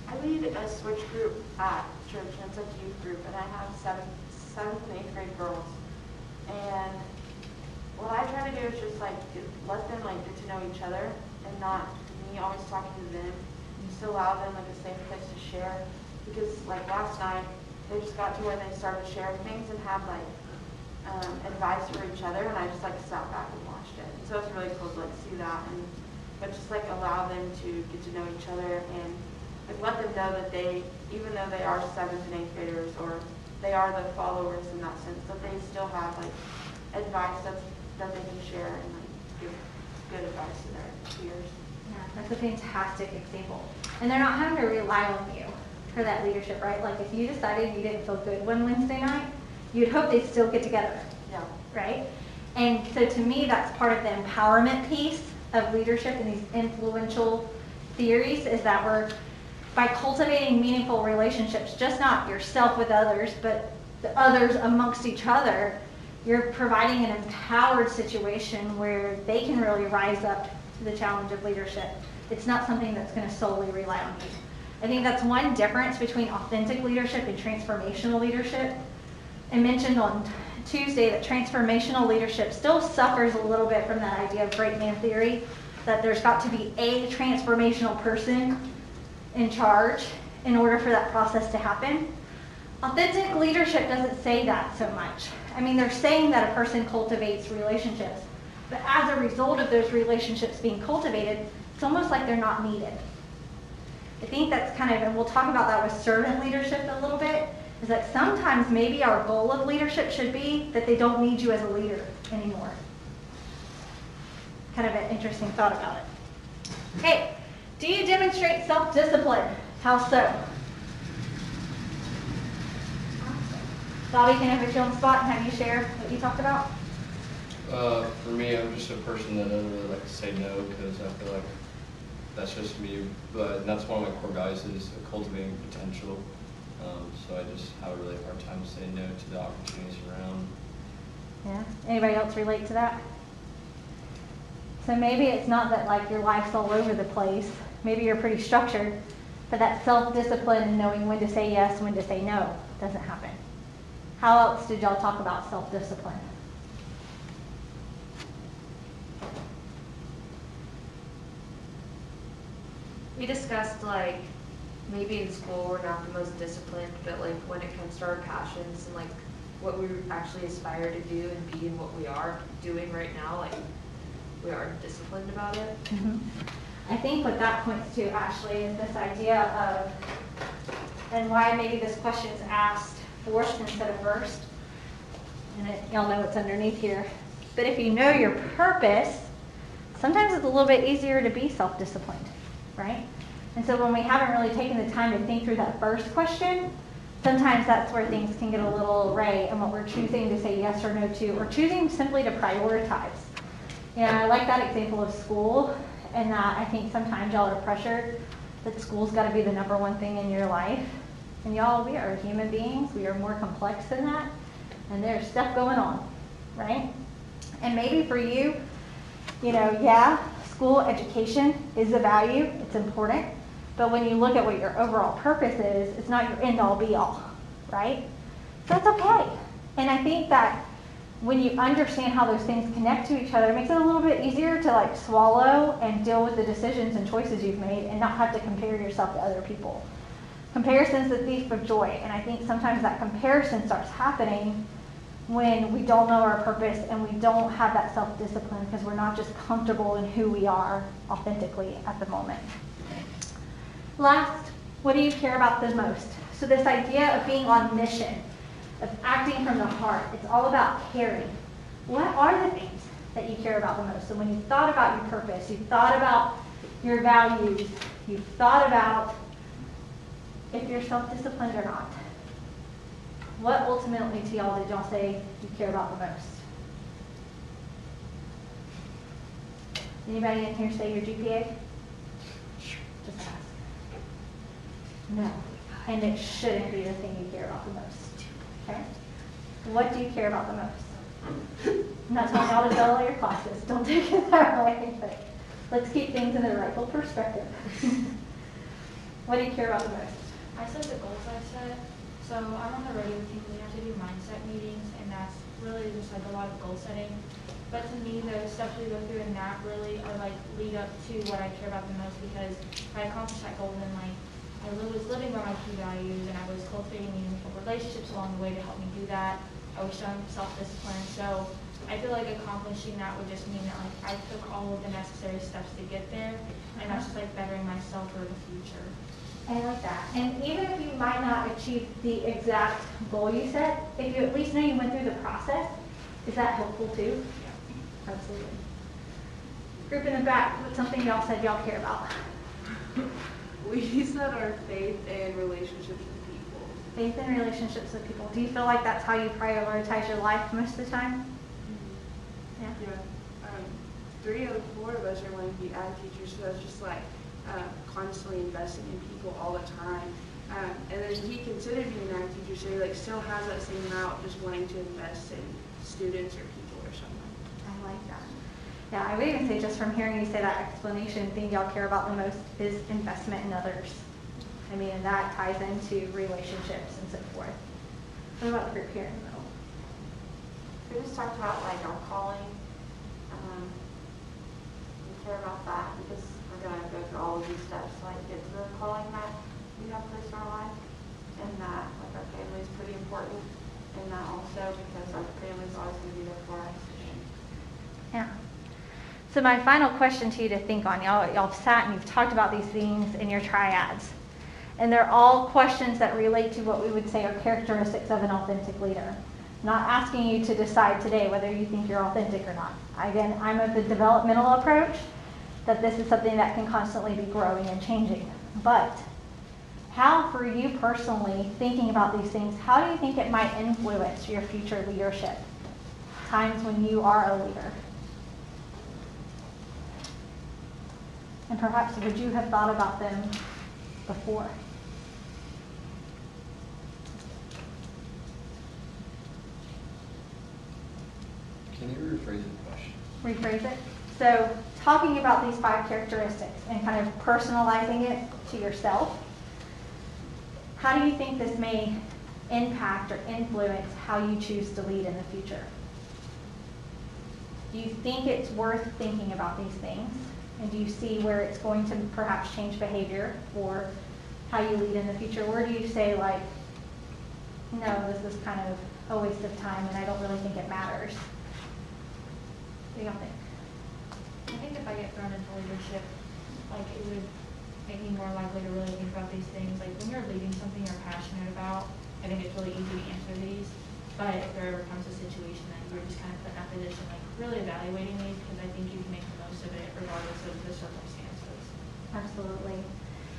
I would lead a switch group at church, and it's a youth group, and I have seventh and eighth grade girls. And what I try to do is just like let them like get to know each other, and not me always talking to them. Just allow them like a safe place to share. Because like last night, they just got to where they started sharing things and have like advice for each other, and I just like sat back and watched it. And so it's really cool to like see that, and but just like allow them to get to know each other, and like let them know that they, even though they are 7th and 8th graders, or they are the followers in that sense, that they still have like advice that they can share and like give good advice to their peers. Yeah, that's a fantastic example. And they're not having to rely on you for that leadership, right? Like if you decided you didn't feel good one Wednesday night, you'd hope they'd still get together. Yeah. Right? And so to me, that's part of the empowerment piece of leadership and these influential theories, is that we're, by cultivating meaningful relationships, just not yourself with others, but the others amongst each other, you're providing an empowered situation where they can really rise up to the challenge of leadership. It's not something that's going to solely rely on you. I think that's one difference between authentic leadership and transformational leadership. I mentioned on Tuesday that transformational leadership still suffers a little bit from that idea of great man theory, that there's got to be a transformational person in charge in order for that process to happen. Authentic leadership doesn't say that so much. I mean, they're saying that a person cultivates relationships, but as a result of those relationships being cultivated, it's almost like they're not needed. I think that's kind of, and we'll talk about that with servant leadership a little bit, is that sometimes maybe our goal of leadership should be that they don't need you as a leader anymore. Kind of an interesting thought about it. Okay, do you demonstrate self-discipline? How so? Bobby, can I have you on the spot and have you share what you talked about? For me, I'm just a person that doesn't really like to say no, because I feel like that's just me. But that's one of my core values, is cultivating potential. So I just have a really hard time saying no to the opportunities around. Yeah. Anybody else relate to that? So maybe it's not that like your life's all over the place. Maybe you're pretty structured, but that self-discipline and knowing when to say yes, when to say no doesn't happen. How else did y'all talk about self-discipline? We discussed like maybe in school we're not the most disciplined, but like when it comes to our passions and like what we actually aspire to do and be and what we are doing right now, like we are disciplined about it. Mm-hmm. I think what that points to actually is this idea of, and why maybe this question is asked fourth instead of first. And y'all know what's underneath here. But if you know your purpose, sometimes it's a little bit easier to be self-disciplined, right? And so when we haven't really taken the time to think through that first question, sometimes that's where things can get a little array and what we're choosing to say yes or no to, or choosing simply to prioritize. And I like that example of school, and that I think sometimes y'all are pressured that school's got to be the number one thing in your life. And y'all, we are human beings. We are more complex than that. And there's stuff going on, right? And maybe for you, you know, yeah, school education is a value. It's important. But when you look at what your overall purpose is, it's not your end all be all, right? So that's okay. And I think that when you understand how those things connect to each other, it makes it a little bit easier to like swallow and deal with the decisions and choices you've made and not have to compare yourself to other people. Comparison's the thief of joy, and I think sometimes that comparison starts happening when we don't know our purpose and we don't have that self-discipline because we're not just comfortable in who we are authentically at the moment. Last, what do you care about the most? So this idea of being on mission, of acting from the heart, it's all about caring. What are the things that you care about the most? So when you thought about your purpose, you thought about your values, you thought about if you're self-disciplined or not. What ultimately to y'all did y'all say you care about the most? Anybody in here say your GPA? Just ask. No. And it shouldn't be the thing you care about the most. Okay? What do you care about the most? I'm not telling y'all to fail all your classes. Don't take it that way. But let's keep things in their rightful perspective. What do you care about the most? I set the goals I set. So I'm on the radio team, we have to do mindset meetings, and that's really just like a lot of goal setting. But to me, the steps we go through in that really are like lead up to what I care about the most, because if I accomplish that goal, then like I was living by my key values, and I was cultivating meaningful relationships along the way to help me do that. I was showing self-discipline. So I feel like accomplishing that would just mean that like I took all of the necessary steps to get there, and that's just like bettering myself for the future. I like that. And even if you might not achieve the exact goal you set, if you at least know you went through the process, is that helpful too? Yeah. Absolutely. Group in the back, what's something y'all said y'all care about? We said our faith and relationships with people. Faith and relationships with people. Do you feel like that's how you prioritize your life most of the time? Yeah. Yeah. 3 of the 4 of us are going to be ag teachers, so that's just like constantly investing in people all the time. And then he considered being an ag teacher, so he like still has that same route, just wanting to invest in students or people or something. I like that. Yeah, I would even say just from hearing you say that explanation, thing y'all care about the most is investment in others. I mean, and that ties into relationships and so forth. What about the group here in the middle? We just talked about like our calling. We care about that because we're going to go through all of these steps to like get to the calling that we have placed in our life, and that like our family is pretty important, and that also because our family is always going to be there for us. Yeah. So my final question to you to think on, y'all have sat and you've talked about these things in your triads. And they're all questions that relate to what we would say are characteristics of an authentic leader. I'm not asking you to decide today whether you think you're authentic or not. Again, I'm of the developmental approach that this is something that can constantly be growing and changing. But how, for you personally, thinking about these things, how do you think it might influence your future leadership? Times when you are a leader. And perhaps would you have thought about them before? Can you rephrase the question? Rephrase it. So talking about these 5 characteristics and kind of personalizing it to yourself, how do you think this may impact or influence how you choose to lead in the future? Do you think it's worth thinking about these things? And do you see where it's going to perhaps change behavior or how you lead in the future? Or do you say like, no, this is kind of a waste of time and I don't really think it matters? What do y'all think? I think if I get thrown into leadership, like it would make me more likely to really think about these things. Like when you're leading something you're passionate about, I think it's really easy to answer these. But if there ever comes a situation that you're just kind of put in that position, like really evaluating these, because I think you can make the most of it regardless of the circumstances. Absolutely.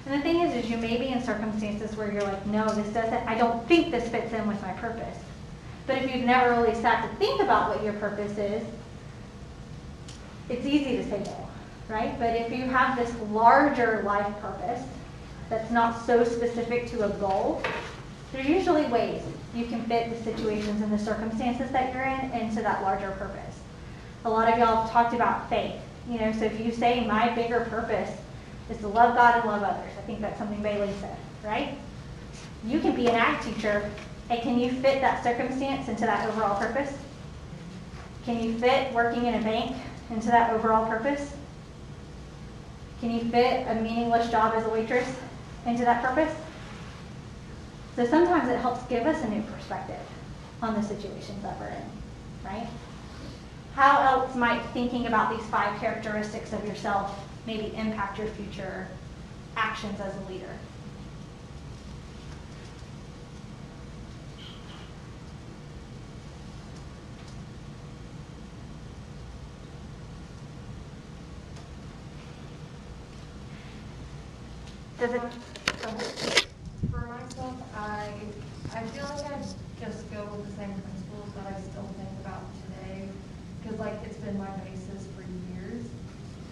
And the thing is you may be in circumstances where you're like, no, this doesn't, I don't think this fits in with my purpose. But if you've never really sat to think about what your purpose is, it's easy to say no, right? But if you have this larger life purpose that's not so specific to a goal, there's usually ways you can fit the situations and the circumstances that you're in into that larger purpose. A lot of y'all have talked about faith. You know, so if you say my bigger purpose is to love God and love others, I think that's something Bailey said, right? You can be an ag teacher, and can you fit that circumstance into that overall purpose? Can you fit working in a bank into that overall purpose? Can you fit a meaningless job as a waitress into that purpose? So sometimes it helps give us a new perspective on the situations that we're in, right? How else might thinking about these 5 characteristics of yourself maybe impact your future actions as a leader? Does it? For myself, I feel like I just go with the same principles that I still think about today, because like it's been my basis for years,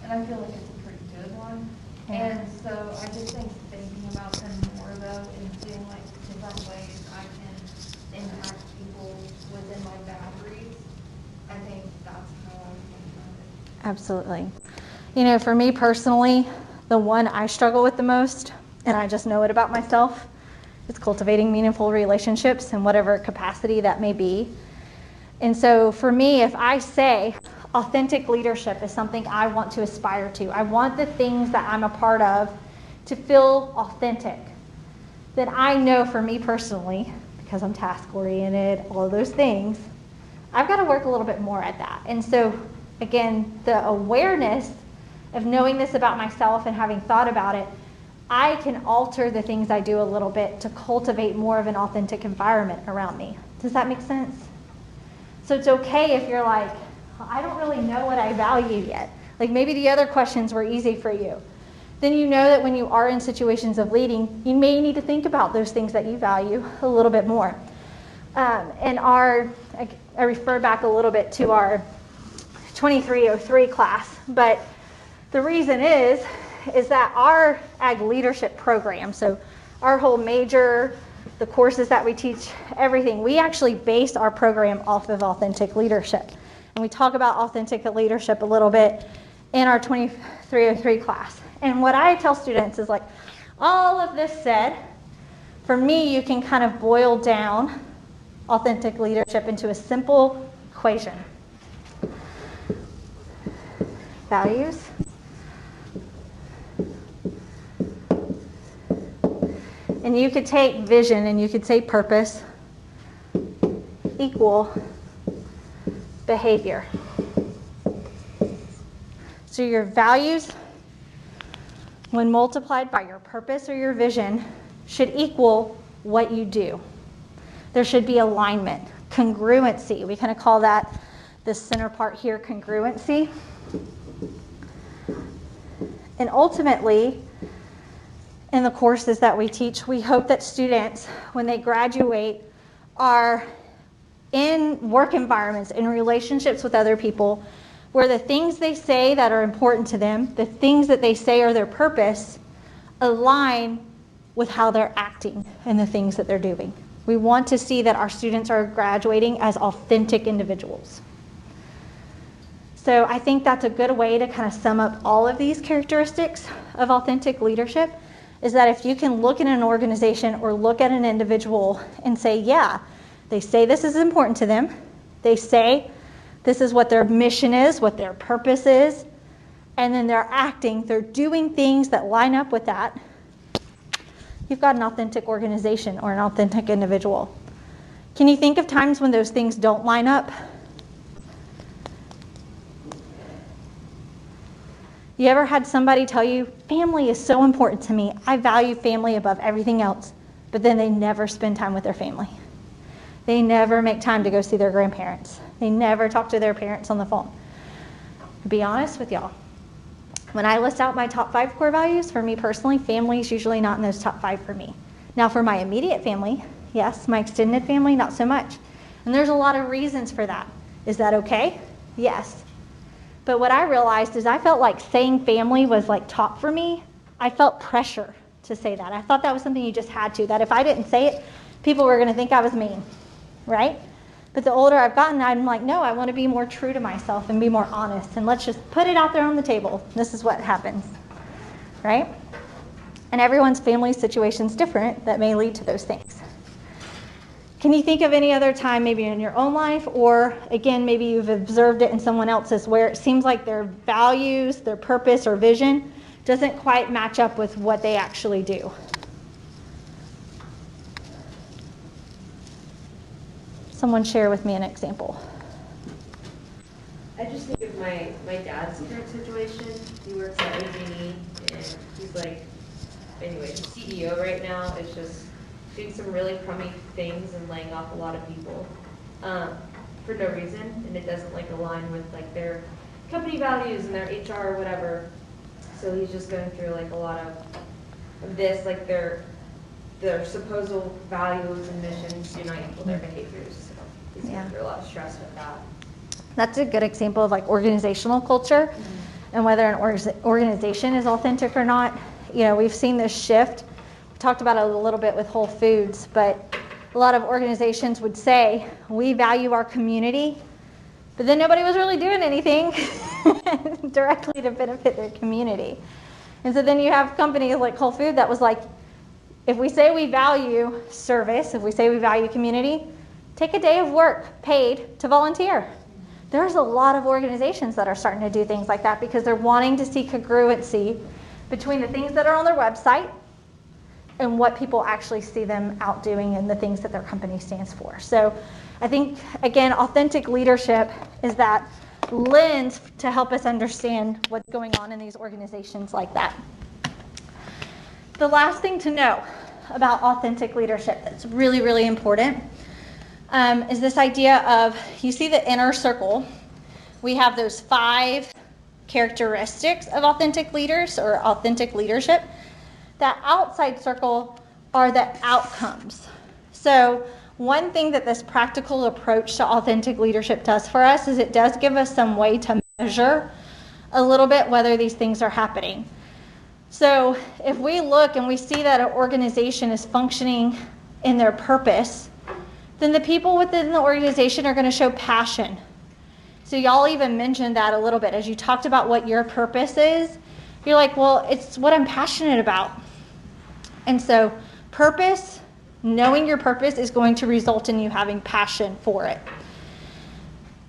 and I feel like it's a pretty good one. Yeah. And so I just think thinking about them more though, and seeing like different ways I can impact people within my boundaries, I think that's how I think about it. Absolutely. You know, for me personally, the one I struggle with the most and I just know it about myself. It's cultivating meaningful relationships in whatever capacity that may be. And so for me, if I say authentic leadership is something I want to aspire to, I want the things that I'm a part of to feel authentic, then I know for me personally, because I'm task-oriented, all of those things, I've got to work a little bit more at that. And so, again, the awareness of knowing this about myself and having thought about it, I can alter the things I do a little bit to cultivate more of an authentic environment around me. Does that make sense? So it's okay if you're like, well, I don't really know what I value yet. Like maybe the other questions were easy for you. Then you know that when you are in situations of leading, you may need to think about those things that you value a little bit more. I refer back a little bit to our 2303 class, but the reason is that our AGLE leadership program, so our whole major, the courses that we teach, everything, we actually base our program off of authentic leadership. And we talk about authentic leadership a little bit in our 2303 class. And what I tell students is like, all of this said, for me, you can kind of boil down authentic leadership into a simple equation. Values and you could take vision and you could say purpose equal behavior. So your values, when multiplied by your purpose or your vision, should equal what you do. There should be alignment, congruency. We kind of call that this center part here congruency. And ultimately, in the courses that we teach, we hope that students, when they graduate, are in work environments, in relationships with other people, where the things they say that are important to them, the things that they say are their purpose, align with how they're acting and the things that they're doing. We want to see that our students are graduating as authentic individuals. So I think that's a good way to kind of sum up all of these characteristics of authentic leadership, is that if you can look at an organization or look at an individual and say, yeah, they say this is important to them, they say this is what their mission is, what their purpose is, and then they're acting, they're doing things that line up with that, you've got an authentic organization or an authentic individual. Can you think of times when those things don't line up? You ever had somebody tell you, family is so important to me, I value family above everything else, but then they never spend time with their family. They never make time to go see their grandparents. They never talk to their parents on the phone. To be honest with y'all, when I list out my top 5 core values, for me personally, family is usually not in those top 5 for me. Now for my immediate family, yes. My extended family, not so much. And there's a lot of reasons for that. Is that okay? Yes. But what I realized is I felt like saying family was like top for me. I felt pressure to say that. I thought that was something you just had to, that if I didn't say it, people were going to think I was mean, right? But the older I've gotten, I'm like, no, I want to be more true to myself and be more honest. And let's just put it out there on the table. This is what happens, right? And everyone's family situation is different that may lead to those things. Can you think of any other time, maybe in your own life, or again, maybe you've observed it in someone else's, where it seems like their values, their purpose or vision doesn't quite match up with what they actually do? Someone share with me an example. I just think of my dad's current situation. He works at AGLE, and he's like, anyway, the CEO right now is just doing some really crummy things and laying off a lot of people for no reason, and it doesn't like align with like their company values and their HR or whatever. So he's just going through like a lot of this, like their supposed values and missions do not equal their behaviors. So he's going through a lot of stress with that. That's a good example of like organizational culture and whether an organization is authentic or not. You know, we've seen this shift. We talked about it a little bit with Whole Foods, but a lot of organizations would say, we value our community, but then nobody was really doing anything directly to benefit their community. And so then you have companies like Whole Foods that was like, If we say we value service, if we say we value community, take a day of work paid to volunteer. There's a lot of organizations that are starting to do things like that because they're wanting to see congruency between the things that are on their website and what people actually see them out doing and the things that their company stands for. So I think, again, authentic leadership is that lens to help us understand what's going on in these organizations like that. The last thing to know about authentic leadership that's really, really important is this idea of, you see the inner circle. We have those 5 characteristics of authentic leaders or authentic leadership. That outside circle are the outcomes. So one thing that this practical approach to authentic leadership does for us is it does give us some way to measure a little bit whether these things are happening. So if we look and we see that an organization is functioning in their purpose, then the people within the organization are going to show passion. So y'all even mentioned that a little bit. As you talked about what your purpose is, you're like, well, it's what I'm passionate about. And so purpose, knowing your purpose is going to result in you having passion for it.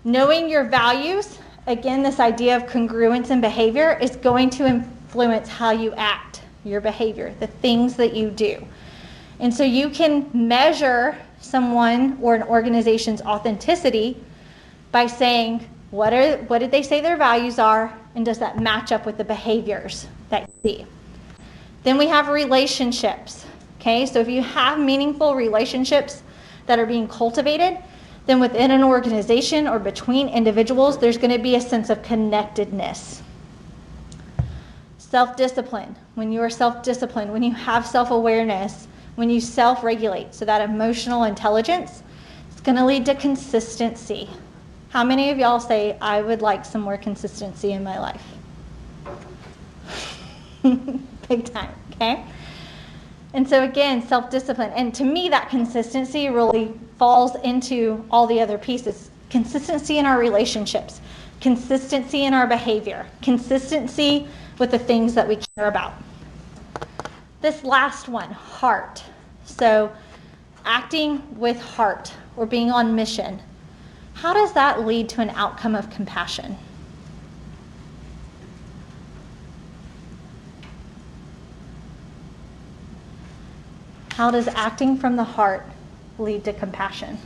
Knowing your values, again, this idea of congruence in behavior is going to influence how you act, your behavior, the things that you do. And so you can measure someone or an organization's authenticity by saying, what did they say their values are, and does that match up with the behaviors that you see? Then we have relationships, okay? So if you have meaningful relationships that are being cultivated, then within an organization or between individuals, there's going to be a sense of connectedness. Self-discipline. When you are self-disciplined, when you have self-awareness, when you self-regulate, so that emotional intelligence, it's going to lead to consistency. How many of y'all say, I would like some more consistency in my life? Big time, okay? And so again, self-discipline. And to me, that consistency really falls into all the other pieces. Consistency in our relationships, consistency in our behavior, consistency with the things that we care about. This last one, heart. So acting with heart or being on mission. How does that lead to an outcome of compassion? How does acting from the heart lead to compassion?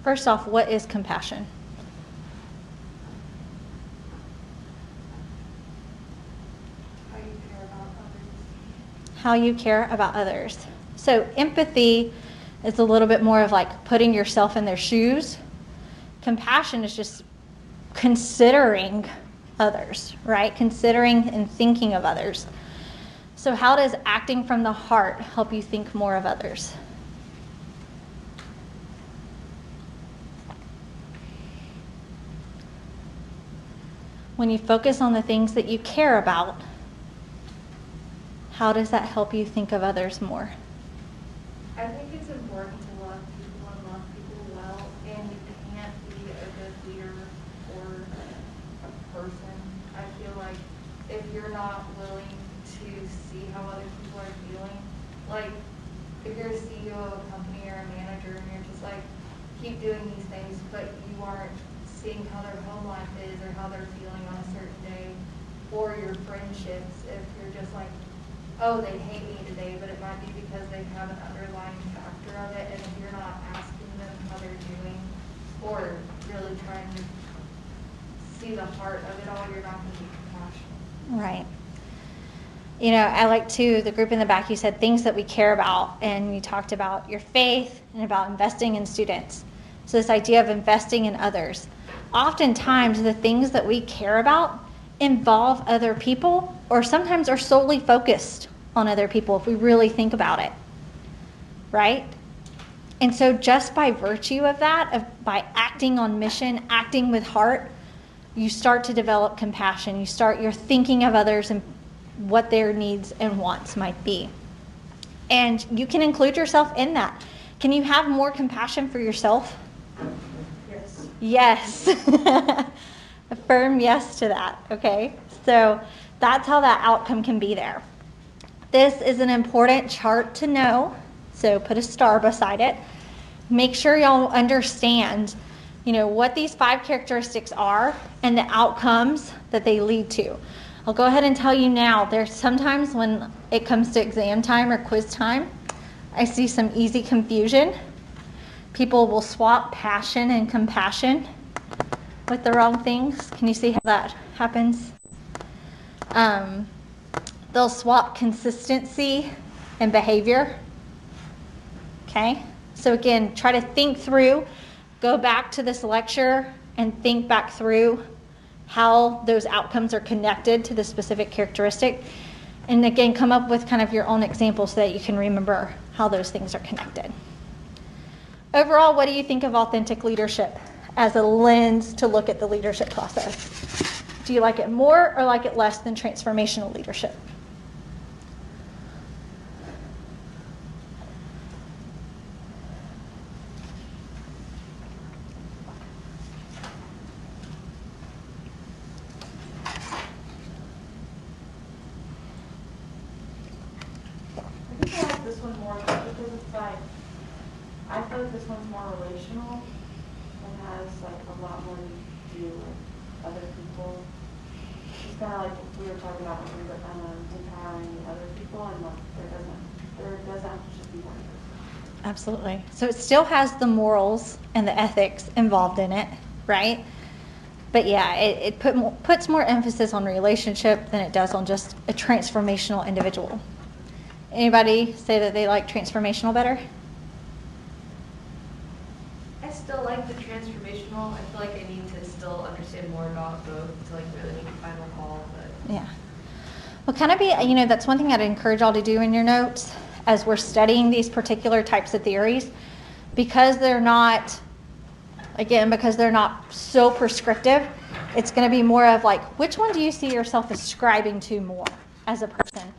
First off, what is compassion? How you care about others. So empathy is a little bit more of like putting yourself in their shoes. Compassion is just considering others, right? Considering and thinking of others. So how does acting from the heart help you think more of others? When you focus on the things that you care about, how does that help you think of others more? I think it's important to love people and love people well, and you can't be a good leader or a person. I feel like if you're not willing to see how other people are feeling, like if you're a CEO of a company or a manager and you're just like, keep doing these things, but you aren't seeing how their home life is or how they're feeling on a certain day, or your friendships, if you're just like, oh, they hate me today, but it might be because they have an underlying factor of it, and if you're not asking them how they're doing, or really trying to see the heart of it all, you're not going to be compassionate. Right. You know, I like too, the group in the back, you said things that we care about, and you talked about your faith and about investing in students. So this idea of investing in others. Oftentimes, the things that we care about involve other people, or sometimes are solely focused on other people if we really think about it, right? And so just by virtue of that, by acting on mission, acting with heart, you start to develop compassion. You're thinking of others and what their needs and wants might be. And you can include yourself in that. Can you have more compassion for yourself? Yes. Yes. A firm yes to that, okay? So that's how that outcome can be there. This is an important chart to know, so put a star beside it. Make sure y'all understand, what these 5 characteristics are and the outcomes that they lead to. I'll go ahead and tell you now, there's sometimes when it comes to exam time or quiz time, I see some easy confusion. People will swap passion and compassion with the wrong things. Can you see how that happens? They'll swap consistency and behavior. Okay? So again, try to think through, go back to this lecture and think back through how those outcomes are connected to the specific characteristic. And again, come up with kind of your own examples so that you can remember how those things are connected. Overall, what do you think of authentic leadership as a lens to look at the leadership process? Do you like it more or like it less than transformational leadership? I think I like this one more because it's like, I feel like this one's more relational and has like a lot more to do with other people. It's kind of like we were talking about when we were empowering other people, and like there doesn't have to just be one person. Absolutely. So it still has the morals and the ethics involved in it, right? But yeah, it puts more emphasis on relationship than it does on just a transformational individual. Anybody say that they like transformational better? I still like the transformational. I feel like I need to still understand more about both to like really make a final call. But Yeah. Well, kind of be, that's one thing I'd encourage y'all to do in your notes as we're studying these particular types of theories, because they're not so prescriptive. It's going to be more of like, which one do you see yourself ascribing to more as a person?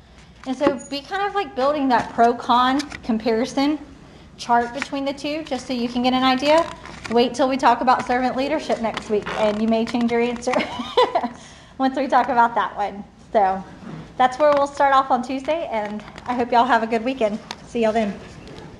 And so be kind of like building that pro-con comparison chart between the two, just so you can get an idea. Wait till we talk about servant leadership next week, and you may change your answer once we talk about that one. So that's where we'll start off on Tuesday, and I hope y'all have a good weekend. See y'all then.